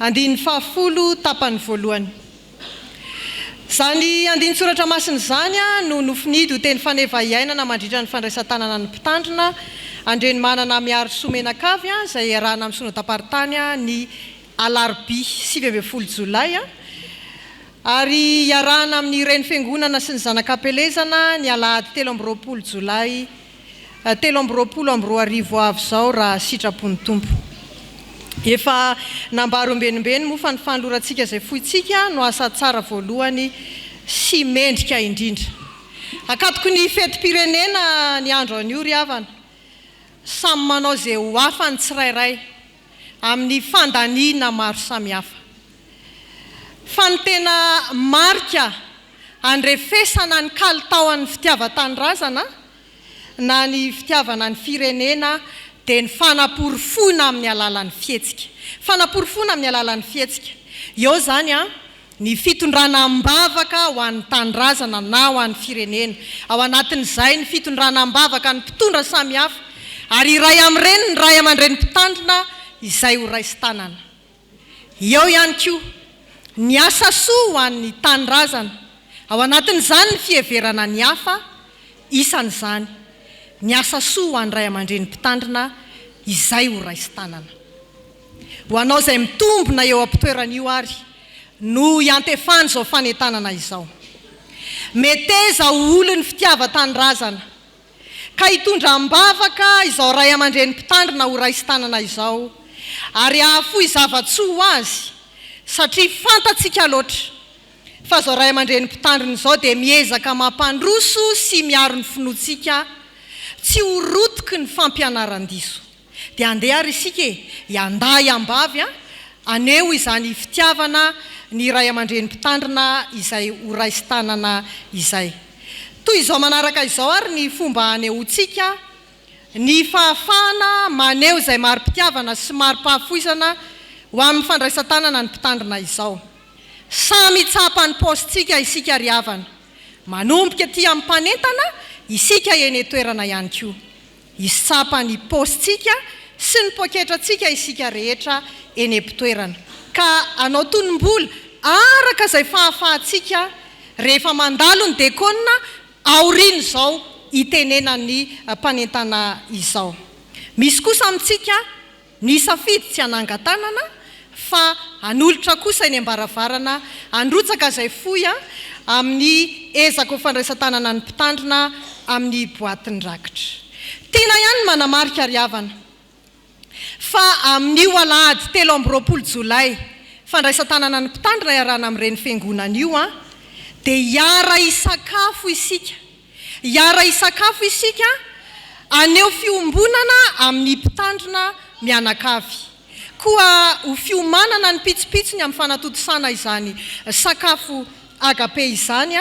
andiny 10 tapany voalohany. Zany andiny soratra masiny zany no nofinidy ho teny faneva iainana mandritra ny fandraisan-tanana ny mpitandrina andreny manana miaro somenakavy izay iarahana amin'ny sonodam-paritany ny alarobia 7 jolay ary iarahana amin'ny reny fiangonana sy ny zanakapelezana ny alahady 13 jolay 13 avy zao raha sitrapony tompo. Efa nambaro ambenimbeny moa fa ny fanolorantsika izay fohitsika no asa tsara voalohany sy mendrika indrindra. Akatoko ny fetim-pirenena ny andro an'io ry havana, samy manao izay ho hafa ny tsirairay amin'ny fandaniana maro samihafa. Fa ny tena marika andrefesana ny kalitaon'ny fitiavan-tanindrazana na ny fitiavana ny firenena dia ny fanaporofona amin'ny alalan'ny fihetsika. Fanaporofona amin'ny alalan'ny fihetsika. Eo zany ny fitondrana ambavaka ho an'ny tanindrazana na ho an'ny firenena. Ao anatin'izay ny fitondrana ambavaka ny mpitondra samihafa ary iray amin'ireny ny ray aman-dreny mpitandrina izay ho raisi-tanana. Eo ihany koa ny asa soa ho an'ny tanindrazana. Ao anatin'izany ny fiheverana ny hafa isan'izany. Ny asa soa ho an'ny ray aman-dreny mpitandrina izay ho raisi-tanana. Ho anao izay mitombona eo am-pitoeran'io ary no iantefany izao fanentanana izao. Meteza ho olon'ny fitiavan-tanindrazana ka hitondra ambavaka izao ray aman-dreny mpitandrina ho raisi-tanana izao ary ahafoy zava-tsoa ho azy satria fantatsika loatra fa izao ray aman-dreny mpitandrina izao dia miezaka mampandroso sy miaro ny finoantsika tsy ho rotoky ny fampianaran-diso. Dia andeha ary isika ianday ambavy aneo izany fitiavana ny ray aman-dreny mpitandrina izay ho raisi-tanana izay. Toy izao manaraka izao ary ny fomba anehoantsika ny fahafahana maneho izay mari-pitiavana sy mari-pahafoizana ho amin'ny fandraisan-tanana ny mpitandrina izao. Samy tsapany paositsika isika ry havana. Manomboka aty amin'ny mpanentana isika eny toerana ihany koa. Isapany paositsika sy ny poketratsika isika rehetra eny am-pitoerana. Ka anao tonom-bola araka izay fahafahatsika rehefa mandalo ny dekona aoriana izao itenena ny mpanentana izao. Misy kosa amintsika ny safidy tsy hanangan-tanana fa hanolotra kosa eny ambaravarana androtsaka izay foy amin'ny ezako fandraisan-tanana ny mpitandrina amin'ny boaty ny rakitra. Tena ihany manamarika ry havana fa amin'io alahady 13 jolay fandraisan-tanana ny mpitandrina iarahana amin'ireny fiangonana io dia hiara isakafo isika. Hiara isakafo isika aneo fiombonana amin'ny mpitandrina mianakavy. Koa ho fiomanana ny pitsopitsony amin'ny fanatotosana izany sakafo agape izany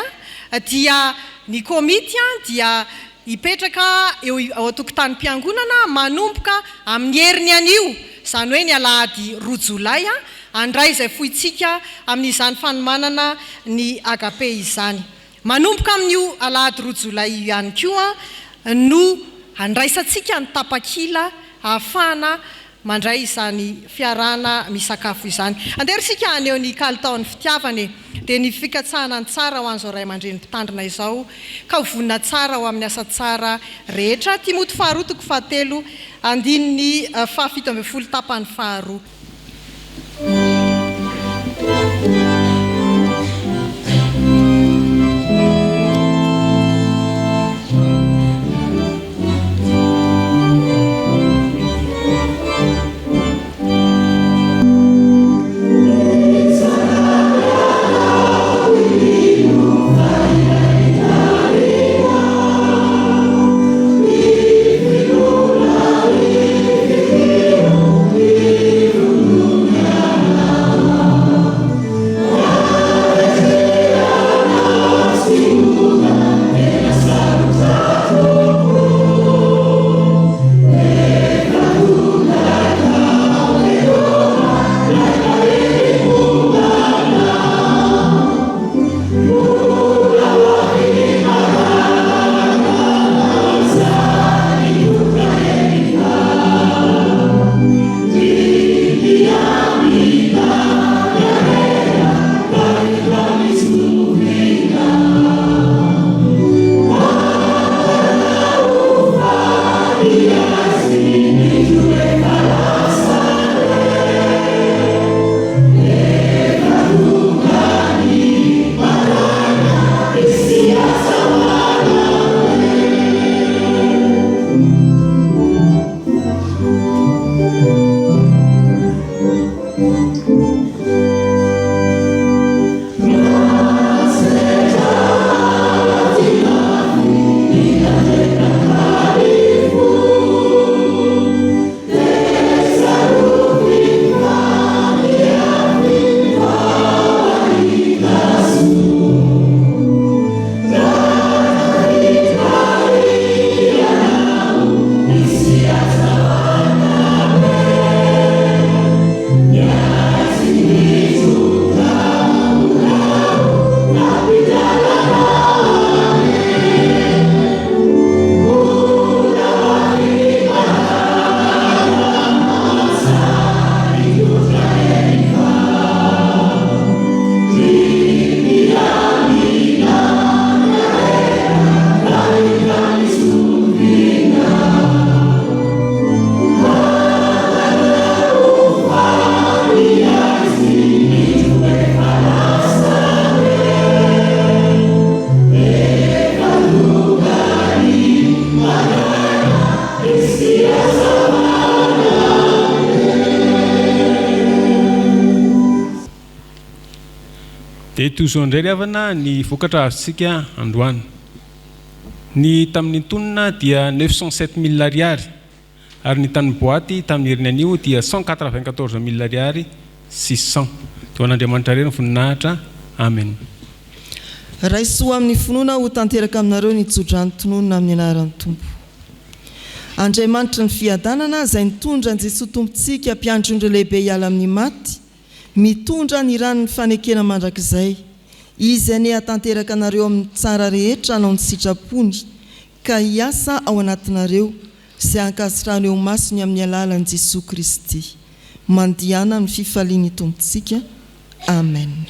dia ny komity dia hipetraka eo ao an-tokotanim-piangonana manomboka amin'ny heriny anio, izany hoe ny alahady 2 jolay andray izay fohitsika amin'izany fanomanana ny agape izany. Manomboka amin'io alahady 2 jolay ihany koa no andraisantsika ny tapakila ahafahana mandray izany fiarana misakafo izany. Anderisika aneo ny kalitaon'ny fitiavana dia ny fikatsahana ny tsara ho an'izao ray aman-dreny mpitandrina izao ka ho vonina tsara ho amin'ny asa tsara rehetra. Timoty 2 toko 7 andininy 17 tapany 2. dia tozo indray ry havana ny vokatra azontsika androany. Ny tamin'ny tonona dia 907 000 ariary ary ny tamin'ny boaty tamin'ny herin'ny anio dia 194 000 ariary 600. Dia an'Andriamanitra irery ny voninahitra. Amen. Raisoa amin'ny finoana ho tanteraka aminareo ny Tsodrano tononona amin'ny anaran'ny Tompo. Andriamanitra ny fiadanana izay nitondra ny Jesosy tompontsika mpiandry indro lehibe hiala amin'ny maty, mitondra ny ranony fanekena mandrakizay. Izy ane hatanteraka anareo amin'ny tsara rehetra anao ny sitrapony ka hiasa ao anatinareo izay ankasitrahany eo masony amin'ny alalan'i Jesosy Kristy. Mandihana amin'ny fifaliany tompontsika. Amen.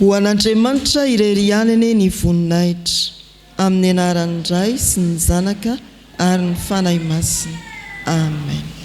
Ho an'Andriamanitra irery anany ny voninahitra amin'ny anaran'ny Ray sy ny Zanaka ary ny fanahy masina. Amen.